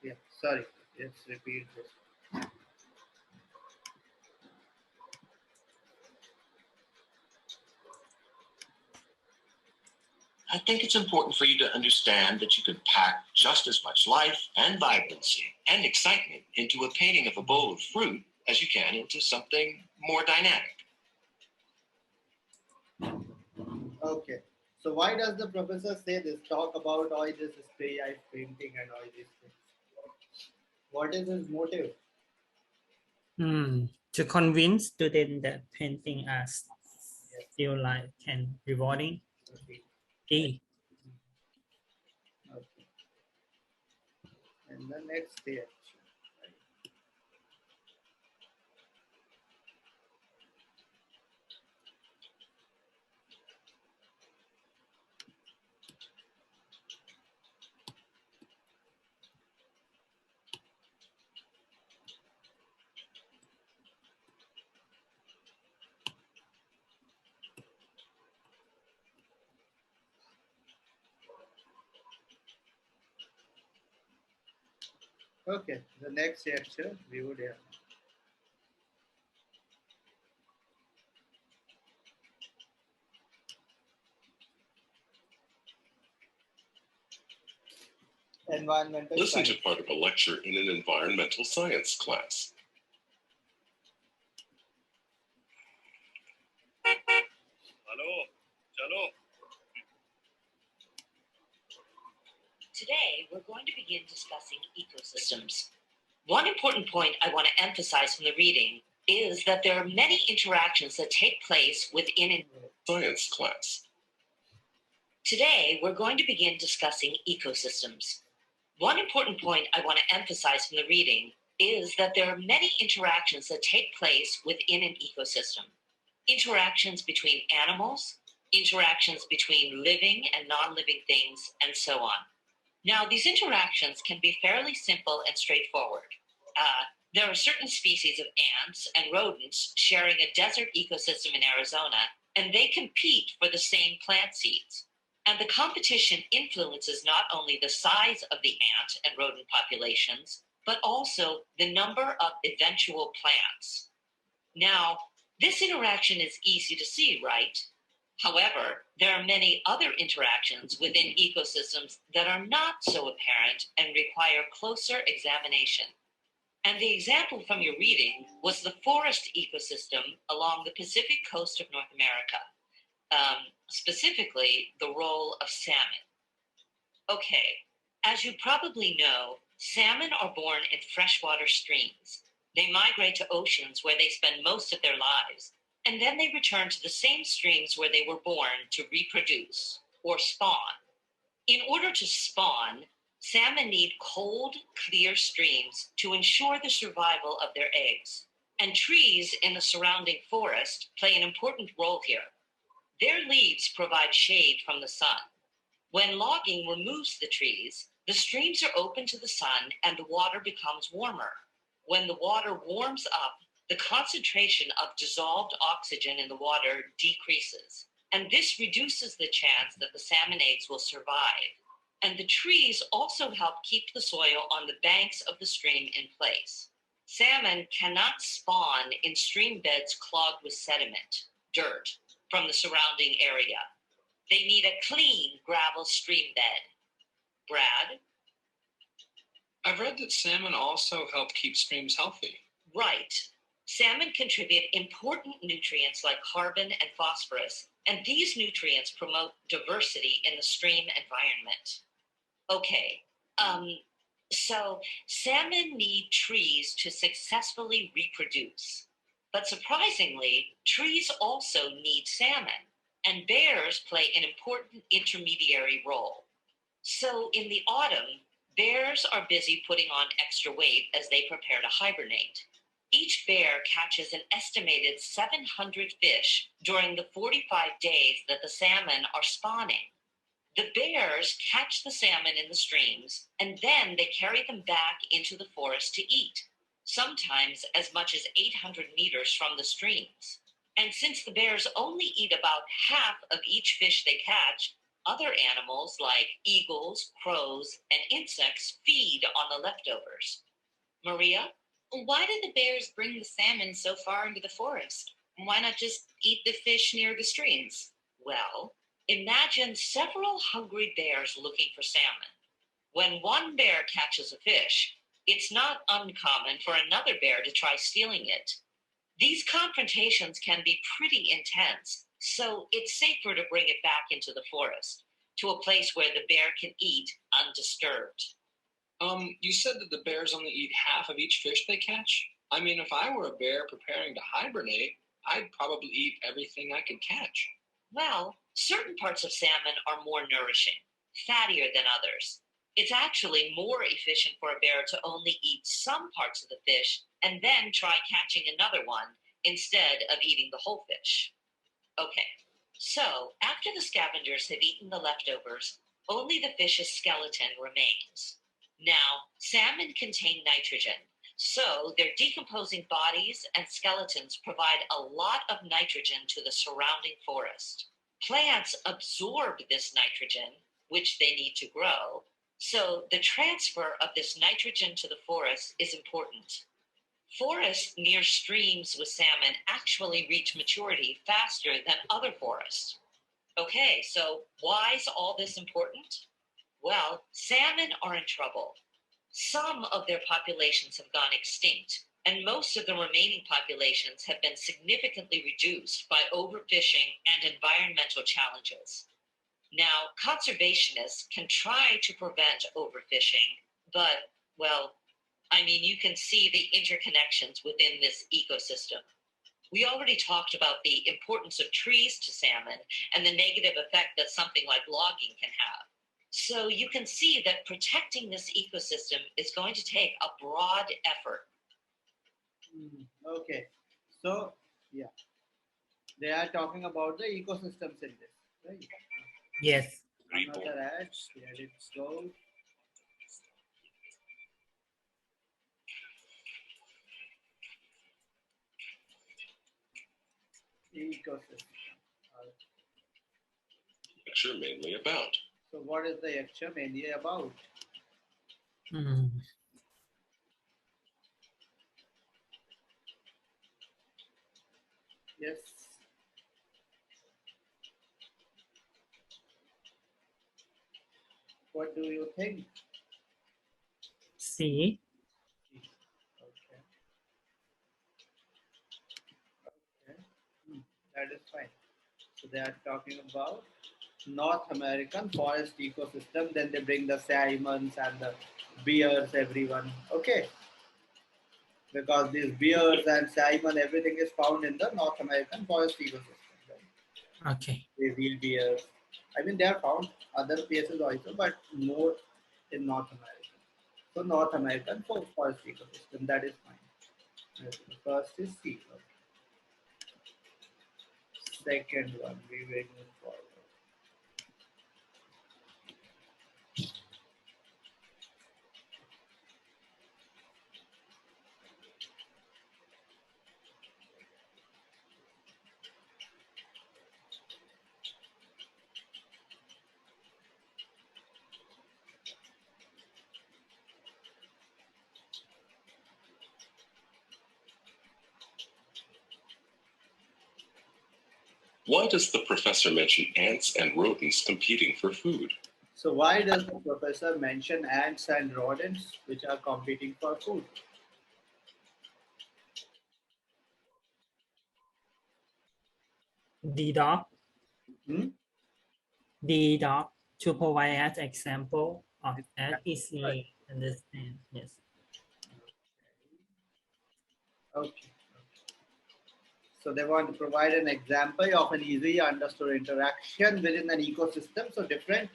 Yeah, sorry. Let's repeat this. I think it's important for you to understand that you can pack just as much life and vibrancy and excitement into a painting of a bowl of fruit as you can into something more dynamic. Okay. So why does the professor say this? Talk about all this spray eye painting and all these things. What is his motive? To convince students that painting as still life can rewarding. Okay. Okay. And the next day. Okay, the next lecture we would have. Environmental Listen science. to part of a lecture in an environmental science class. Today, we're going to begin discussing ecosystems. One important point I want to emphasize from the reading is that there are many interactions that take place within a Science class. Today, we're going to begin discussing ecosystems. One important point I want to emphasize from the reading is that there are many interactions that take place within an ecosystem. Interactions between animals, interactions between living and non-living things, and so on. Now, these interactions can be fairly simple and straightforward. There are certain species of ants and rodents sharing a desert ecosystem in Arizona, and they compete for the same plant seeds. And the competition influences not only the size of the ant and rodent populations, but also the number of eventual plants. Now, this interaction is easy to see, right? However, there are many other interactions within ecosystems that are not so apparent and require closer examination. And the example from your reading was the forest ecosystem along the Pacific coast of North America, specifically the role of salmon. Okay, as you probably know, salmon are born in freshwater streams. They migrate to oceans where they spend most of their lives, and then they return to the same streams where they were born to reproduce or spawn. In order to spawn, salmon need cold, clear streams to ensure the survival of their eggs. And trees in the surrounding forest play an important role here. Their leaves provide shade from the sun. When logging removes the trees, the streams are open to the sun and the water becomes warmer. When the water warms up, the concentration of dissolved oxygen in the water decreases, and this reduces the chance that the salmon eggs will survive. And the trees also help keep the soil on the banks of the stream in place. Salmon cannot spawn in stream beds clogged with sediment, dirt, from the surrounding area. They need a clean gravel stream bed. Brad? I've read that salmon also help keep streams healthy. Right. Salmon contribute important nutrients like carbon and phosphorus, and these nutrients promote diversity in the stream environment. Okay, so salmon need trees to successfully reproduce. But surprisingly, trees also need salmon, and bears play an important intermediary role. So in the autumn, bears are busy putting on extra weight as they prepare to hibernate. Each bear catches an estimated 700 fish during the 45 days that the salmon are spawning. The bears catch the salmon in the streams, and then they carry them back into the forest to eat, sometimes as much as 800 meters from the streams. And since the bears only eat about half of each fish they catch, other animals like eagles, crows, and insects feed on the leftovers. Maria? Why did the bears bring the salmon so far into the forest? Why not just eat the fish near the streams? Well, Imagine several hungry bears looking for salmon. When one bear catches a fish, it's not uncommon for another bear to try stealing it. These confrontations can be pretty intense, so it's safer to bring it back into the forest, to a place where the bear can eat undisturbed. You said that the bears only eat half of each fish they catch? I mean, if I were a bear preparing to hibernate, I'd probably eat everything I could catch. Well, certain parts of salmon are more nourishing, fattier than others. It's actually more efficient for a bear to only eat some parts of the fish and then try catching another one instead of eating the whole fish. Okay, so after the scavengers have eaten the leftovers, only the fish's skeleton remains. Now, salmon contain nitrogen, so their decomposing bodies and skeletons provide a lot of nitrogen to the surrounding forest. Plants absorb this nitrogen, which they need to grow, so the transfer of this nitrogen to the forest is important. Forests near streams with salmon actually reach maturity faster than other forests. Okay, so why is all this important? Well, salmon are in trouble. Some of their populations have gone extinct, and most of the remaining populations have been significantly reduced by overfishing and environmental challenges. Now, conservationists can try to prevent overfishing, but, well, I mean, you can see the interconnections within this ecosystem. We already talked about the importance of trees to salmon and the negative effect that something like logging can have. So you can see that protecting this ecosystem is going to take a broad effort. Okay, so yeah, they are talking about the ecosystems in this, right? Yes. Another ad, here it goes. Ecosystem. Lecture mainly about. So what is the lecture mainly about? Yes. What do you think? C. Okay. Okay. That is fine. So they are talking about North American forest ecosystem. Then they bring the salmons and the bears, everyone. Okay. Because these bears and salmon, everything is found in the North American forest ecosystem. Right? Okay. They real bears. I mean, they are found other places also, but more in North America. So North American forest ecosystem, that is fine. The first is C. Second one, we will move forward. Why does the professor mention ants and rodents competing for food? So why does the professor mention ants and rodents which are competing for food? The dog. The dog to provide as example of that easily understand. Yes. Okay. So they want to provide an example of an easily understood interaction within an ecosystem. So different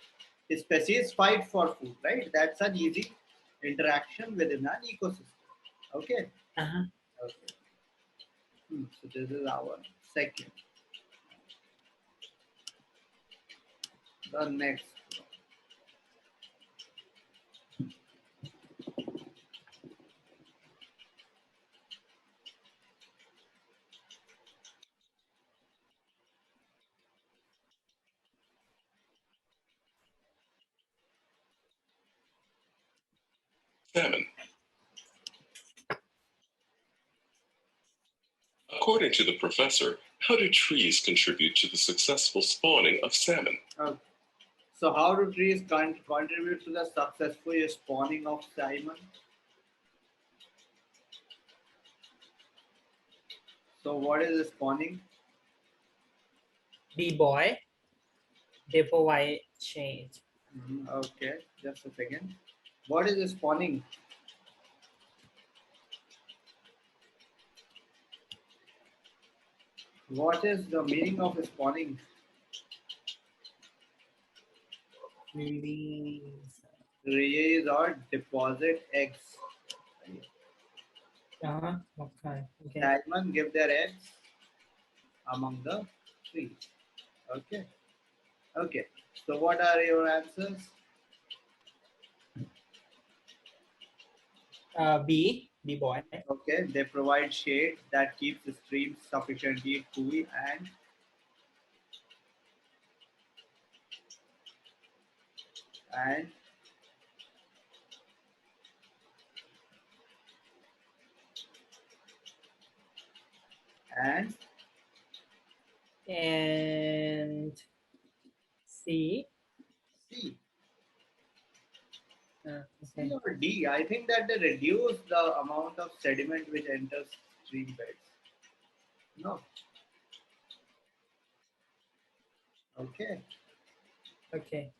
species fight for food, right? That's an easy interaction within an ecosystem. Okay. Uh-huh. Okay. So this is our second. The next. Salmon. According to the professor, How do trees contribute to the successful spawning of salmon? Okay. So how do trees contribute to the successful spawning of salmon? So what is spawning? B-boy, they provide shade. Okay, just a second. What is spawning? What is the meaning of spawning? Release or deposit eggs. Okay. Salmon give their eggs among the trees. Okay. Okay. So what are your answers? B-boy. Okay. They provide shade that keeps the streams sufficiently cool and C. C. Okay. C or D. I think that they reduce the amount of sediment which enters stream beds. No. Okay. Okay.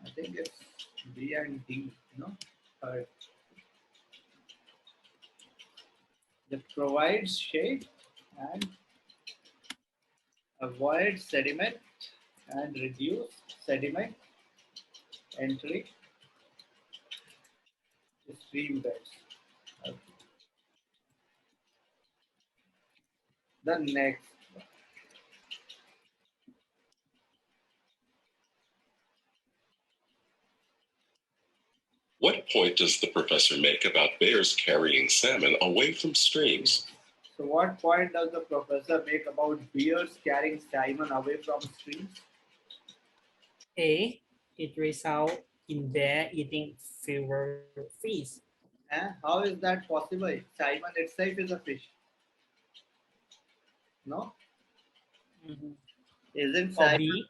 I think it's B and D. No. Third. That provides shade and avoid sediment and reduce sediment entry to stream beds. Okay. The next. What point does the professor make about bears carrying salmon away from streams? So what point does the professor make about bears carrying salmon away from streams? A. It results in bear eating fewer fish. How is that possible? Salmon itself is a fish. No? Isn't salmon?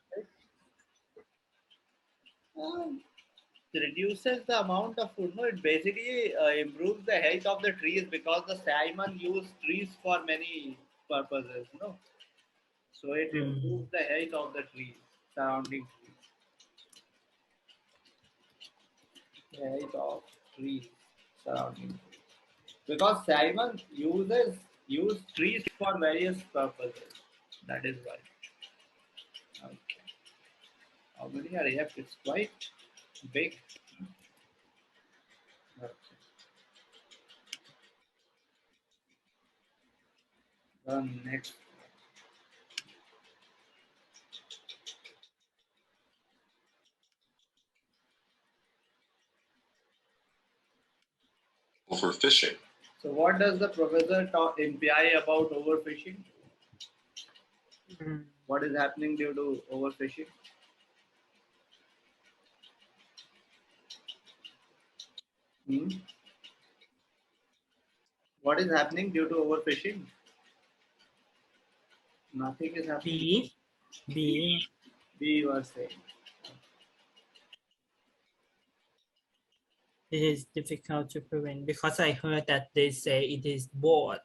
It reduces the amount of food. No, it basically improves the health of the trees because the salmon use trees for many purposes. No? So it improves the health of the trees, surrounding trees. The health of trees, surrounding trees. Because salmon use trees for various purposes. That is why. Okay. How many are left? It's quite big. Okay. The next. Overfishing. So what does the professor imply about overfishing? What is happening due to overfishing? What is happening due to overfishing? Nothing is happening. B you are saying. It is difficult to prevent because I heard that they say it is bored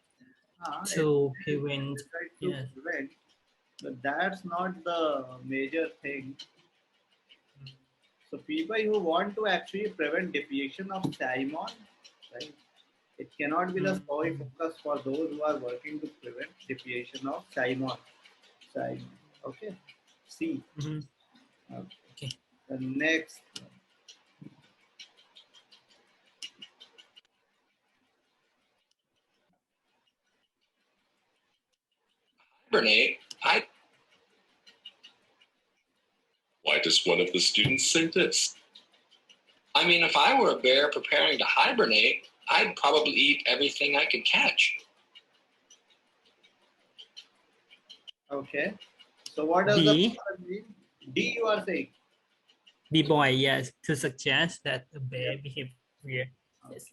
to prevent. Yes. But that's not the major thing. So people who want to actually prevent depiction of salmon, right? It cannot be the sole focus for those who are working to prevent depiction of salmon. Okay. C. Okay. The next. Hibernate. Why does one of the students say this? I mean, if I were a bear preparing to hibernate, I'd probably eat everything I could catch. Okay. So what does the mean? D you are saying? B-boy, yes, to suggest that the bear behavior. Yes.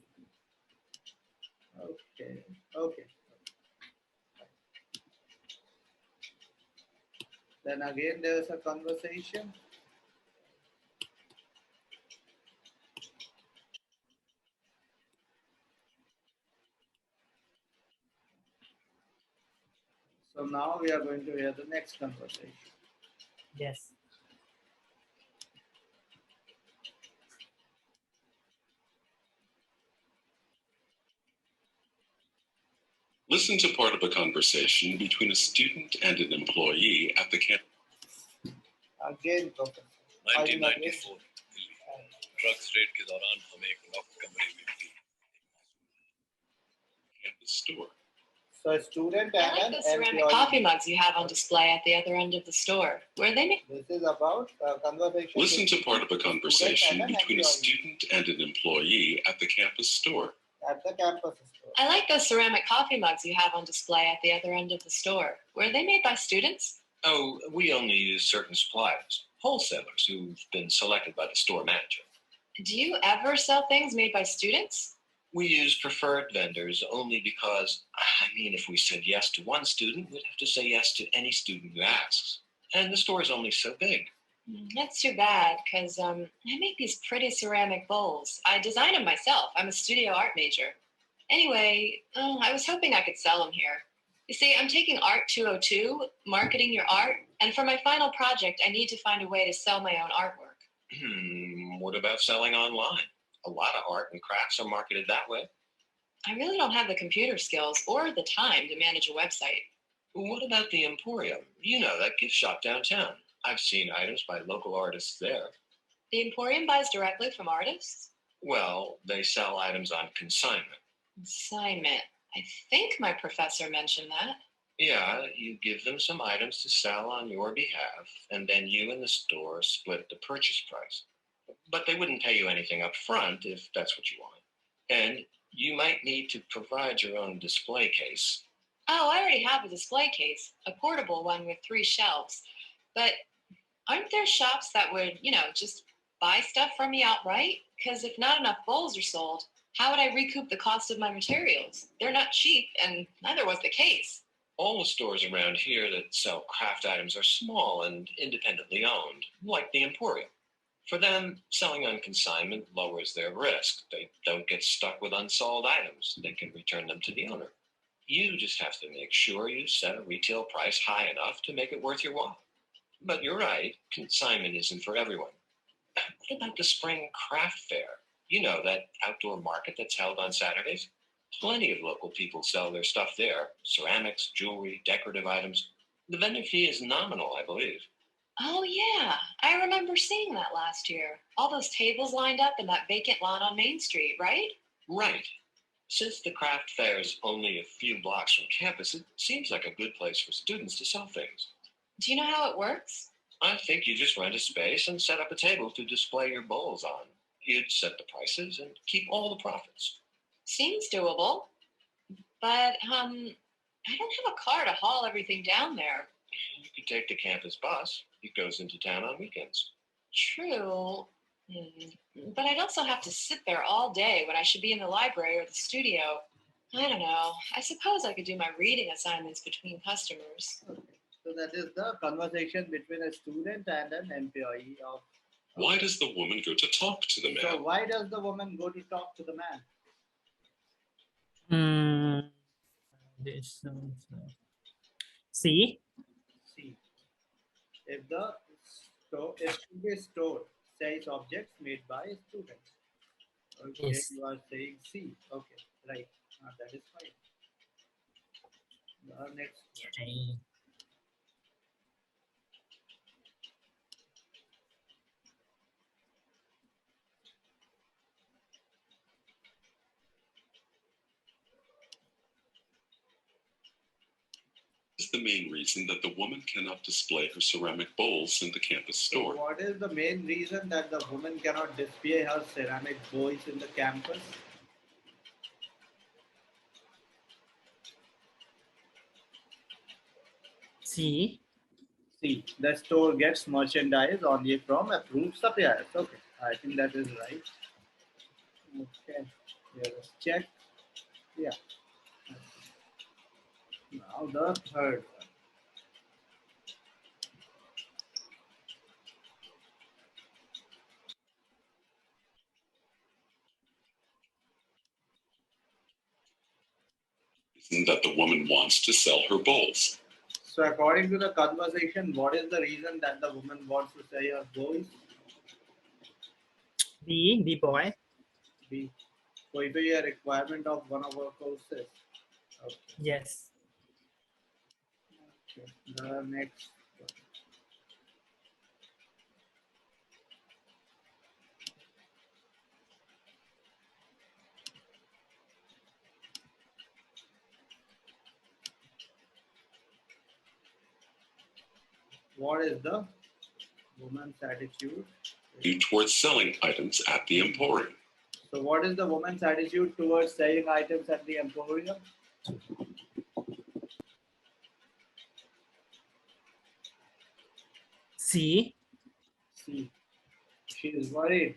Okay. Okay. Then again there is a conversation. So now we are going to hear the next conversation. Yes. Listen to part of a conversation between a student and an employee at the campus. Again, Professor. 1994 drugs red के दौरान हमें एक lock कमरे में campus store. So a student I and like an those ceramic employee. coffee mugs you have on display at the other end of the store. Where they make This is about conversation. Listen to part of a conversation and an between a employee. student and an employee at the campus store. At the campus store. I like those ceramic coffee mugs you have on display at the other end of the store. Were they made by students? Oh, we only use certain suppliers, wholesalers who've been selected by the store manager. Do you ever sell things made by students? We use preferred vendors only because, I mean, if we said yes to one student, we'd have to say yes to any student who asks. And the store is only so big. That's too bad, because I make these pretty ceramic bowls. I design them myself. I'm a studio art major. Anyway, I was hoping I could sell them here. You see, I'm taking Art 202, marketing your art, and for my final project, I need to find a way to sell my own artwork. What about selling online? A lot of art and crafts are marketed that way. I really don't have the computer skills or the time to manage a website. What about the Emporium? You know, that gift shop downtown. I've seen items by local artists there. The Emporium buys directly from artists? Well, they sell items on consignment. Consignment. I think my professor mentioned that. Yeah, you give them some items to sell on your behalf, and then you and the store split the purchase price. But they wouldn't pay you anything up front if that's what you want. And you might need to provide your own display case. Oh, I already have a display case, a portable one with 3 shelves. But aren't there shops that would, just buy stuff from me outright? Because if not enough bowls are sold, how would I recoup the cost of my materials? They're not cheap, and neither was the case. All the stores around here that sell craft items are small and independently owned, like the Emporium. For them, selling on consignment lowers their risk. They don't get stuck with unsold items. They can return them to the owner. You just have to make sure you set a retail price high enough to make it worth your while. But you're right, consignment isn't for everyone. What about the spring craft fair? You know, that outdoor market that's held on Saturdays? Plenty of local people sell their stuff there. Ceramics, jewelry, decorative items. The vendor fee is nominal, I believe. Oh, yeah. I remember seeing that last year. All those tables lined up in that vacant lot on Main Street, right? Right. Since the craft fair is only a few blocks from campus, it seems like a good place for students to sell things. Do you know how it works? I think you just rent a space and set up a table to display your bowls on. You'd set the prices and keep all the profits. Seems doable. But, I don't have a car to haul everything down there. You could take the campus bus. It goes into town on weekends. True. But I'd also have to sit there all day when I should be in the library or the studio. I don't know. I suppose I could do my reading assignments between customers. Okay. So that is the conversation between a student and an employee of. Why does the woman go to talk to the man? So why does the woman go to talk to the man? See? See. If the store says objects made by a student. Okay, Yes. you are saying C. Okay, right. That is fine. The next. Okay. Is the main reason that the woman cannot display her ceramic bowls in the campus store? So what is the main reason that the woman cannot display her ceramic bowls in the campus? See? See, the store gets merchandise only from approved suppliers. Okay, I think that is right. Okay, here is check. Yeah. Now the third one. that the woman wants to sell her bowls. So according to the conversation, what is the reason that the woman wants to sell her bowls? B boy. B. Fulfill a requirement of one of our courses. Okay. Yes. Okay. The next one. What is the woman's attitude towards selling items at the emporium? So what is the woman's attitude towards selling items at the emporium? C. C. She is worried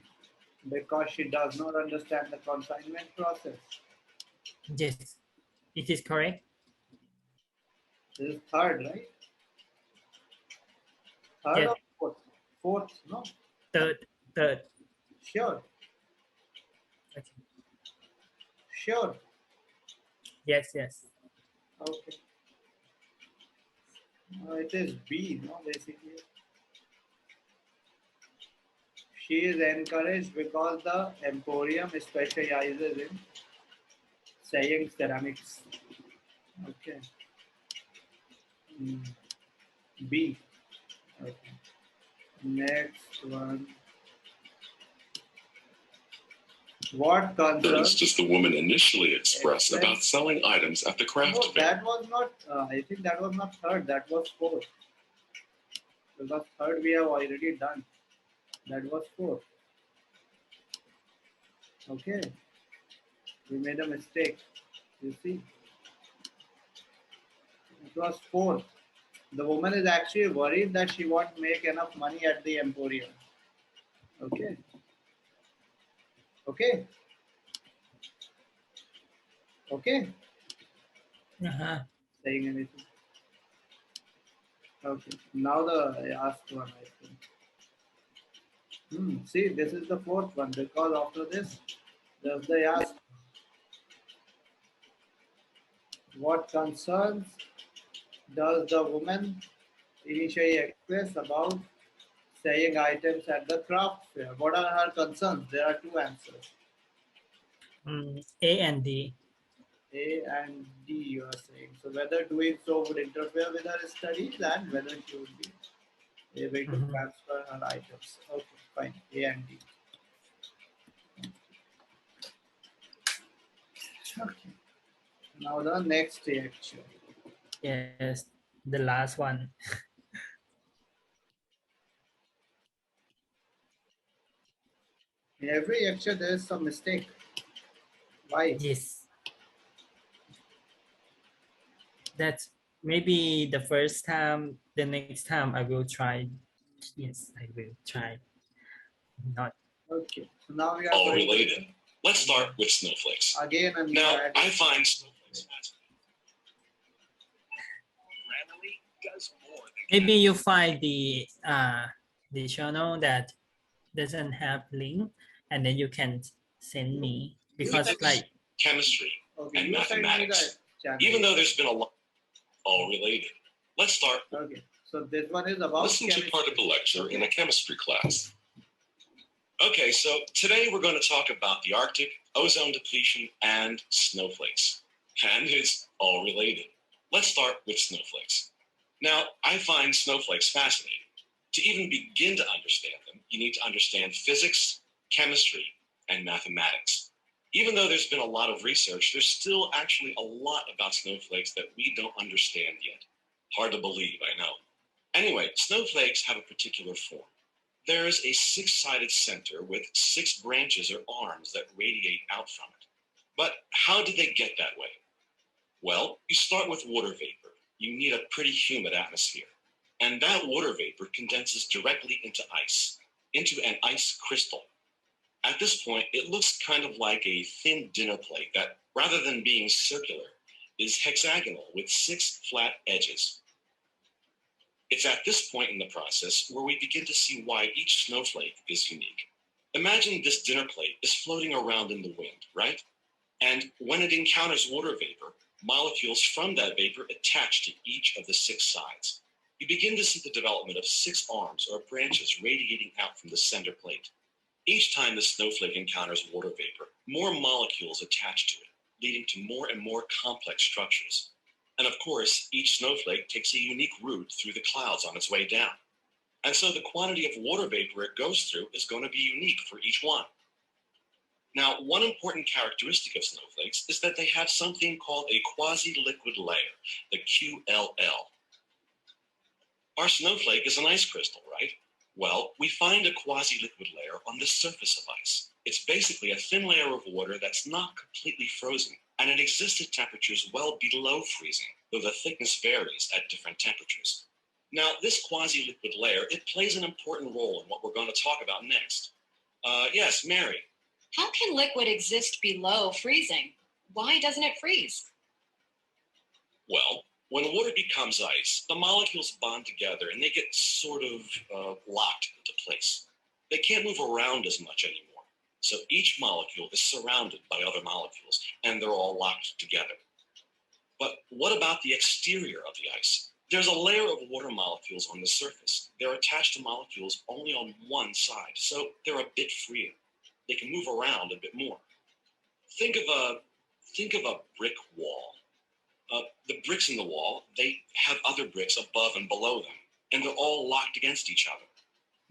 because she does not understand the consignment process. Yes. It is correct. This is third, right? Third Yes. or fourth? Fourth, no? Third. Sure. Okay. Sure. Yes. Okay. It is B, no, basically. She is encouraged because the emporium specializes in selling ceramics. Okay. B. Okay. Next one. What concerns does the woman initially express about selling items at the craft No, fair? that was not, I think that was not third, that was fourth. Because third we have already done. That was fourth. Okay. We made a mistake. You see? It was fourth. The woman is actually worried that she won't make enough money at the emporium. Okay. Okay. Okay. Saying anything. Okay. Now the last one, I think. See, this is the fourth one because after this, there's the ask. What concerns does the woman initially express about selling items at the craft fair? What are her concerns? There are two answers. A and D. A and D, you are saying. So whether doing so would interfere with her studies and whether she would be able to transfer her items. Okay, fine. A and D. Okay. Now the next reaction. Yes, the last one. In every lecture, there is some mistake. Why? Yes. That's maybe the first time. The next time I will try. Yes, I will try. Not. Okay. So now we are all related. Let's start with snowflakes. Again, and now I find snowflakes Maybe you find the channel that doesn't have link, and then you can send me because like chemistry and mathematics. Even though there's been a lot all related. Let's start. Okay. So this one is about listen to part of the lecture in a chemistry class. Okay, so today we're going to talk about the Arctic, ozone depletion, and snowflakes. And it's all related. Let's start with snowflakes. Now, I find snowflakes fascinating. To even begin to understand them, you need to understand physics, chemistry, and mathematics. Even though there's been a lot of research, there's still actually a lot about snowflakes that we don't understand yet. Hard to believe, I know. Anyway, snowflakes have a particular form. There is a six-sided center with 6 branches or arms that radiate out from it. But how did they get that way? Well, you start with water vapor. You need a pretty humid atmosphere. And that water vapor condenses directly into ice, into an ice crystal. At this point, it looks kind of like a thin dinner plate that, rather than being circular, is hexagonal with 6 flat edges. It's at this point in the process where we begin to see why each snowflake is unique. Imagine this dinner plate is floating around in the wind, right? And when it encounters water vapor, molecules from that vapor attach to each of the 6 sides. You begin to see the development of 6 arms or branches radiating out from the center plate. Each time the snowflake encounters water vapor, more molecules attach to it, leading to more and more complex structures. And of course, each snowflake takes a unique route through the clouds on its way down. And so the quantity of water vapor it goes through is going to be unique for each one. Now, one important characteristic of snowflakes is that they have something called a quasi-liquid layer, the QLL. Our snowflake is an ice crystal, right? Well, we find a quasi-liquid layer on the surface of ice. It's basically a thin layer of water that's not completely frozen, and it exists at temperatures well below freezing, though the thickness varies at different temperatures. Now, this quasi-liquid layer, it plays an important role in what we're going to talk about next. Yes, Mary. How can liquid exist below freezing? Why doesn't it freeze? Well, when water becomes ice, the molecules bond together and they get sort of locked into place. They can't move around as much anymore. So each molecule is surrounded by other molecules and they're all locked together. But what about the exterior of the ice? There's a layer of water molecules on the surface. They're attached to molecules only on one side, so they're a bit freer. They can move around a bit more. Think of a brick wall. The bricks in the wall, they have other bricks above and below them, and they're all locked against each other.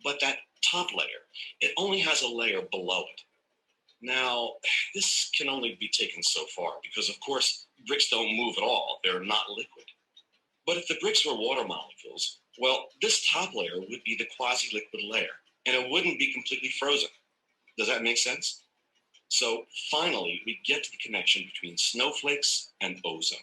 But that top layer, it only has a layer below it. Now, this can only be taken so far because, of course, bricks don't move at all. They're not liquid. But if the bricks were water molecules, well, this top layer would be the quasi-liquid layer, and it wouldn't be completely frozen. Does that make sense? So finally, we get to the connection between snowflakes and ozone.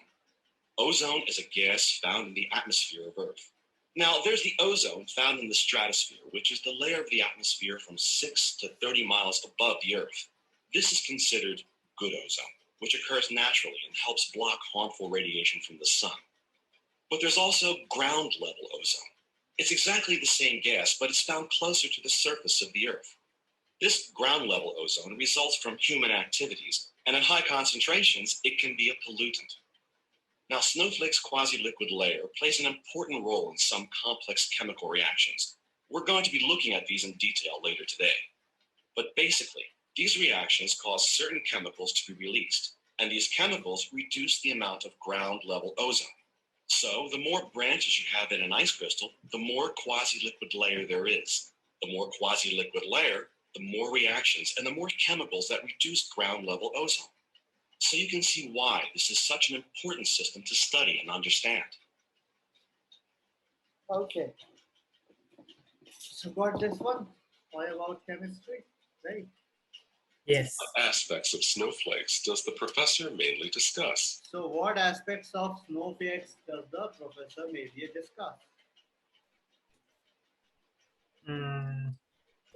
Ozone is a gas found in the atmosphere of Earth. Now, there's the ozone found in the stratosphere, which is the layer of the atmosphere from 6 to 30 miles above the Earth. This is considered good ozone, which occurs naturally and helps block harmful radiation from the sun. But there's also ground-level ozone. It's exactly the same gas, but it's found closer to the surface of the Earth. This ground-level ozone results from human activities, and at high concentrations, it can be a pollutant. Now, snowflake's quasi-liquid layer plays an important role in some complex chemical reactions. We're going to be looking at these in detail later today. But basically, these reactions cause certain chemicals to be released, and these chemicals reduce the amount of ground-level ozone. So, the more branches you have in an ice crystal, the more quasi-liquid layer there is. The more quasi-liquid layer, the more reactions and the more chemicals that reduce ground-level ozone. So you can see why this is such an important system to study and understand. Okay. So got this one. Why about chemistry, right? Yes. What aspects of snowflakes does the professor mainly discuss? So what aspects of snowflakes does the professor mainly discuss?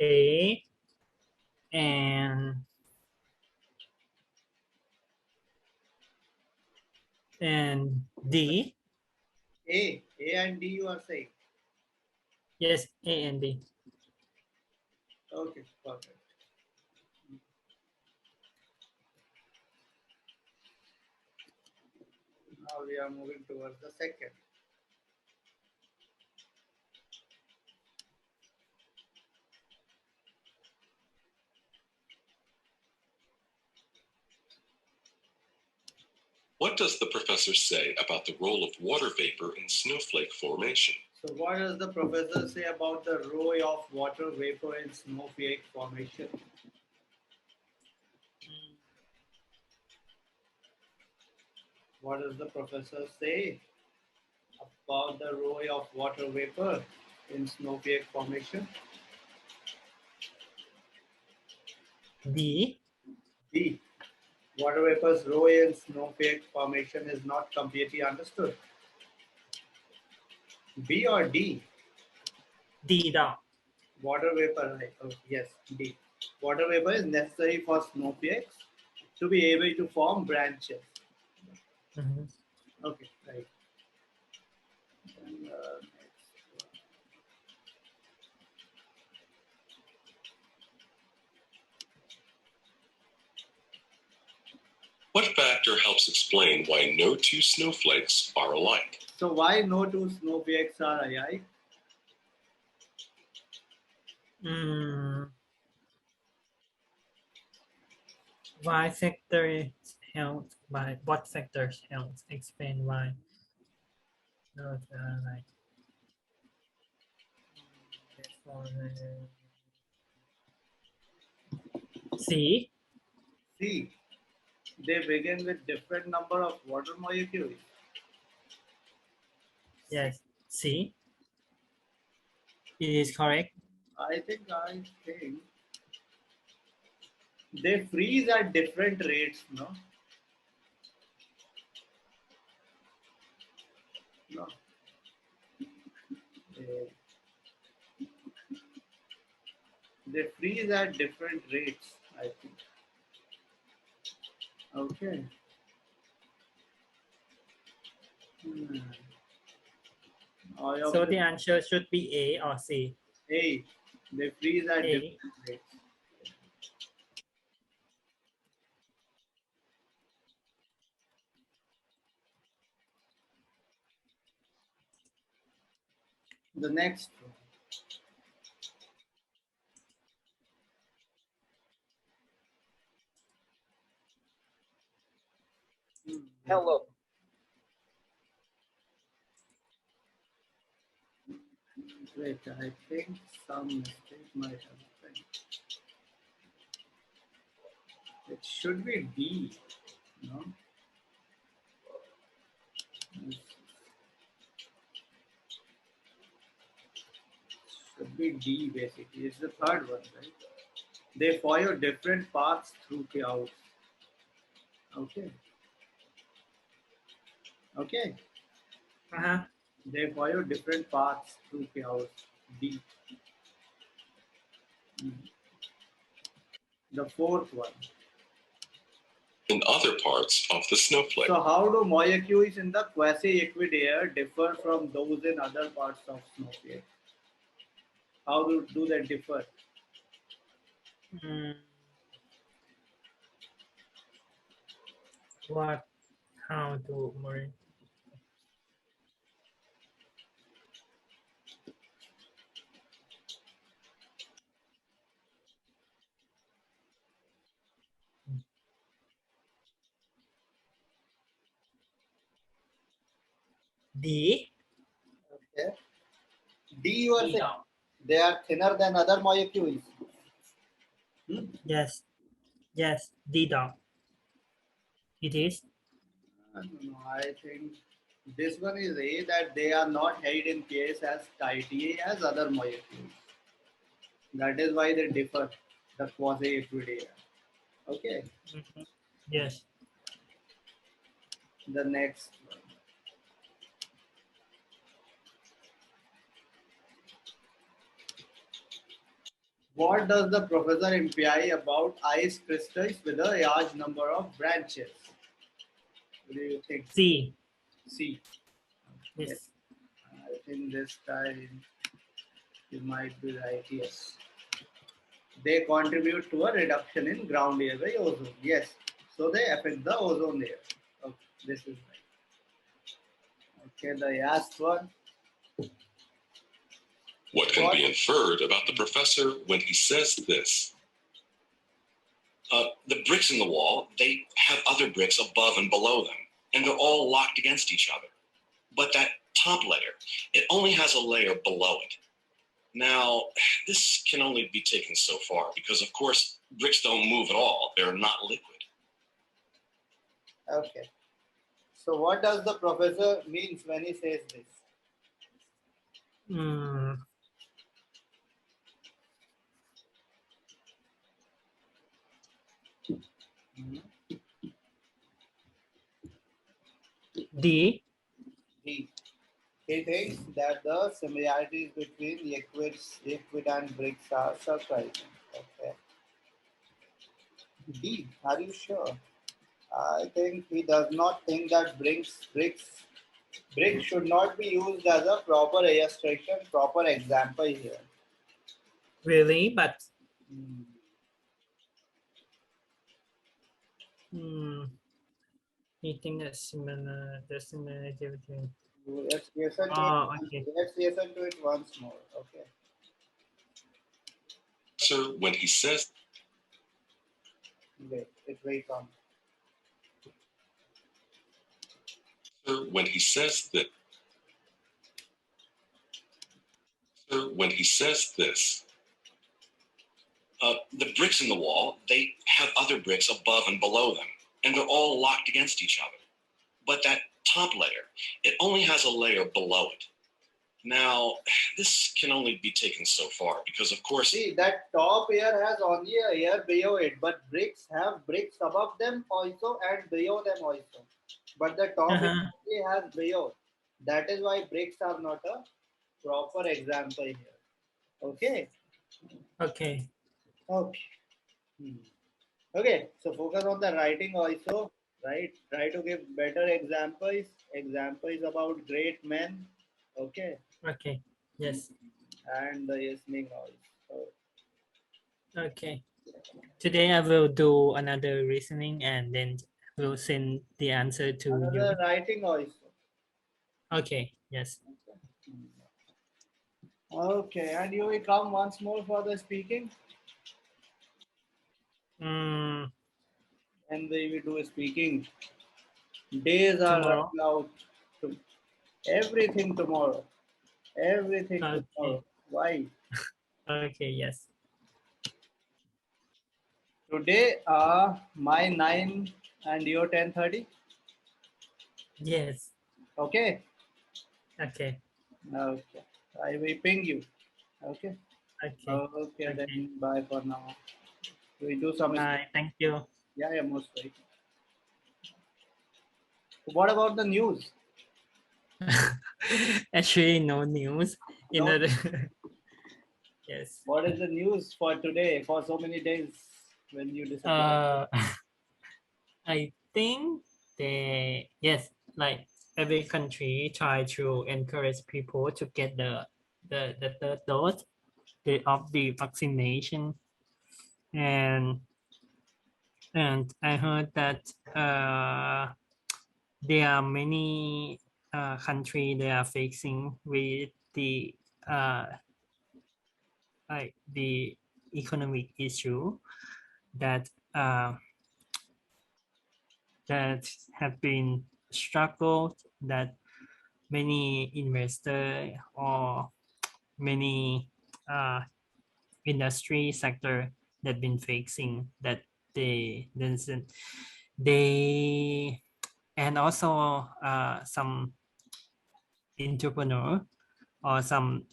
A and D. A and D you are saying? Yes, A and D. Okay, perfect. Now we are moving towards the second. What does the professor say about the role of water vapor in snowflake formation? So what does the professor say about the role of water vapor in snowflake formation? What does the professor say about the role of water vapor in snowflake formation? D. D. Water vapor's role in snowflake formation is not completely understood. B or D? D down. Water vapor, right? Oh, yes, D. Water vapor is necessary for snowflakes to be able to form branches. Okay, right. And, explain why no two snowflakes are alike. So why no two snowflakes are alike? Why sector held by what sectors held? Explain why. No, like C. C. They begin with different number of water molecules. Yes, C. It is correct. I think they freeze at different rates, no? No. They freeze at different rates, I think. Okay. So the answer should be A or C. A. They freeze at different rates. The next one. Hello. Wait, I think some mistake might have happened. It should be D, no? Should be D basically. It's the third one, right? They follow different paths through chaos. Okay. Okay. They follow different paths through chaos. D. The fourth one. In other parts of the snowflake. So how do molecules in the quasi-liquid layer differ from those in other parts of snowflake? How do they differ? What? How to more? D. Okay. D, you are saying they are thinner than other molecules. Yes. Yes. D dot. It is. No, I think this one is A, that they are not held in place as tightly as other molecules. That is why they differ, the quasi-liquid layer. Okay. Yes. The next one. What does the professor imply about ice crystals with a large number of branches? What do you think? C. C. Okay. Yes. I think this time you might be right. Yes. They contribute to a reduction in ground layer by ozone. Yes. So they affect the ozone layer. Okay. This is right. Okay. The last one. What can be inferred about the professor when he says this? The bricks in the wall, they have other bricks above and below them, and they're all locked against each other. But that top layer, it only has a layer below it. Now, this can only be taken so far because, of course, bricks don't move at all. They're not liquid. Okay. So what does the professor means when he says this? D. D. He thinks that the similarities between liquid and bricks are surprising. Okay. D. Are you sure? I think he does not think that bricks should not be used as a proper illustration, proper example here. Really, but Eating a similar, the similarity between. Let's listen to Oh, it. okay. Let's listen to it once more. Okay. Sir, when he says Wait, wait on. Sir, when he says that Sir, when he says this, The bricks in the wall, they have other bricks above and below them, and they're all locked against each other. But that top layer, it only has a layer below it. Now, this can only be taken so far because, of course, See, that top layer has only a layer below it, but bricks have bricks above them also and below them also. But the top layer only has below. That is why bricks are not a proper example here. Okay. Okay. Okay. Okay. So focus on the writing also. Right. Try to give better examples. Examples about great men. Okay. Okay. Yes. And the listening also. Okay. Today I will do another reasoning and then we'll send the answer to Another you. writing also. Okay. Yes. Okay, and you will come once more for the speaking? Mm, And we will do speaking. Days are tomorrow. running out. To everything tomorrow. Everything Okay. tomorrow. Why? Okay. Yes. Today, my 9 and your 10:30. Yes. Okay. Okay. Okay. I will ping you. Okay. Okay. Okay. Then bye for now. We do some. Bye. Thank you. Yeah, most welcome. What about the news? Actually, no news. In No. other. Yes. What is the news for today? For so many days when you disappeared? I think yes, like every country try to encourage people to get the third dose of the vaccination, and I heard that there are many countries they are facing with the like the economic issue that that have been struggled, that many investors or many industry sector that been facing, that they and also some entrepreneur or some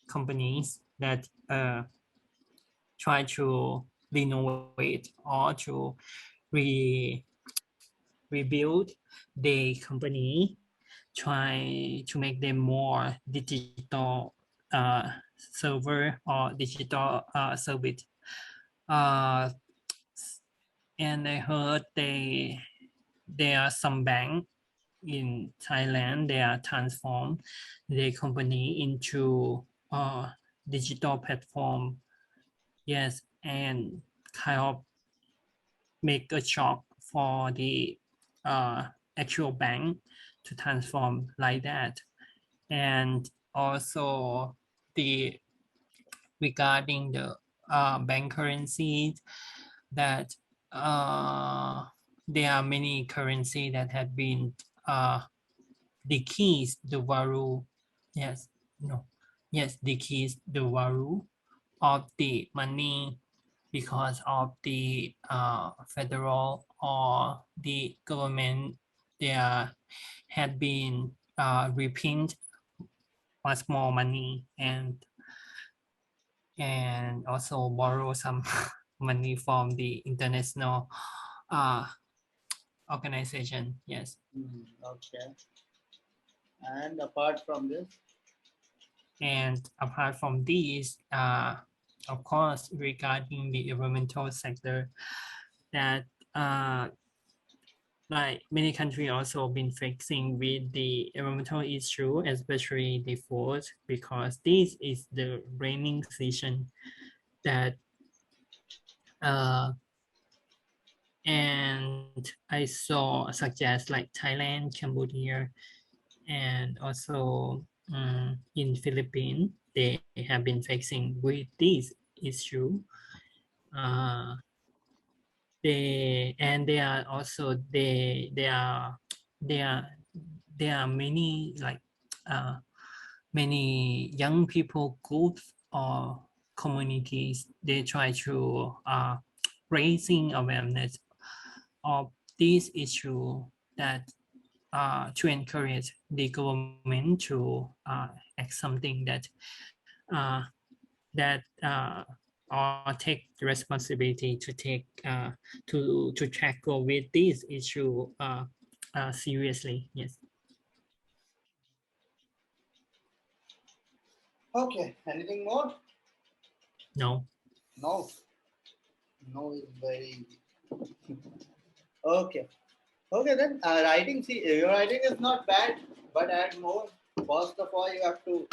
companies that try to renovate or to rebuild the company, try to make them more digital server or digital service. And I heard there are some bank in Thailand, they are transformed their company into digital platform. Yes, and kind of make a shock for the actual bank to transform like that. And also the regarding the bank currencies, that there are many currency that have been decreased the value. Yes, no, yes, decrease the value of the money because of the federal or the government. There had been reprint much more money and also borrow some money from the international organization. Yes. Okay. And apart from this? And apart from these, of course, regarding the environmental sector, that like many countries also been facing with the environmental issue, especially the food, because this is the raining season that And I saw suggest like Thailand, Cambodia, and also in Philippines, they have been facing with this issue. They are also there are many like many young people groups or communities. They try to raising awareness of this issue that to encourage the government to act something that uh, that or take the responsibility to take to tackle with this issue seriously. Yes. Okay. Anything more? No. No. No is very okay. Okay then. Writing. See, your writing is not bad, but add more. First of all, you have to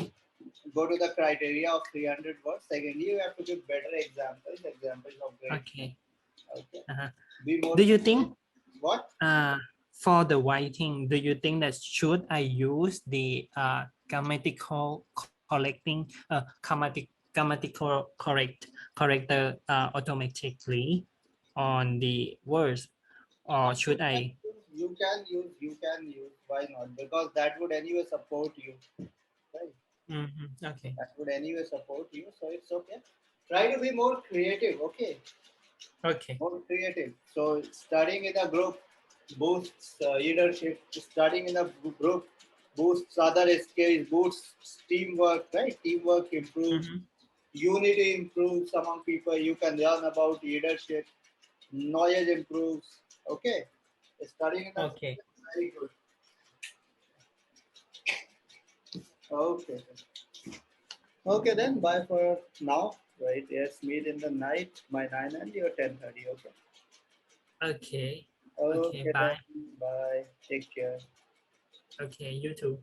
go to the criteria of 300 words. Secondly, you have to give better examples of great. Okay. Okay. Uh-huh. Do you think what? For the writing, do you think that should I use the grammatical correcting grammatical corrector automatically on the words, or should I? You can use. Why not? Because that would anyway support you. Right? Okay. That would anyway support you, so it's okay. Try to be more creative, okay? Okay. More creative. So studying in a group boosts leadership. Studying in a group boosts other skills, boosts teamwork, right? Teamwork improves. Unity improves among people. You can learn about leadership. Knowledge improves. Okay. Studying in a group is very good. Okay. Okay then, bye for now. Right, let's meet in the night, my 9 and your 10:30. Okay. Okay. Okay. Bye. Then, bye. Take care. Okay. You too.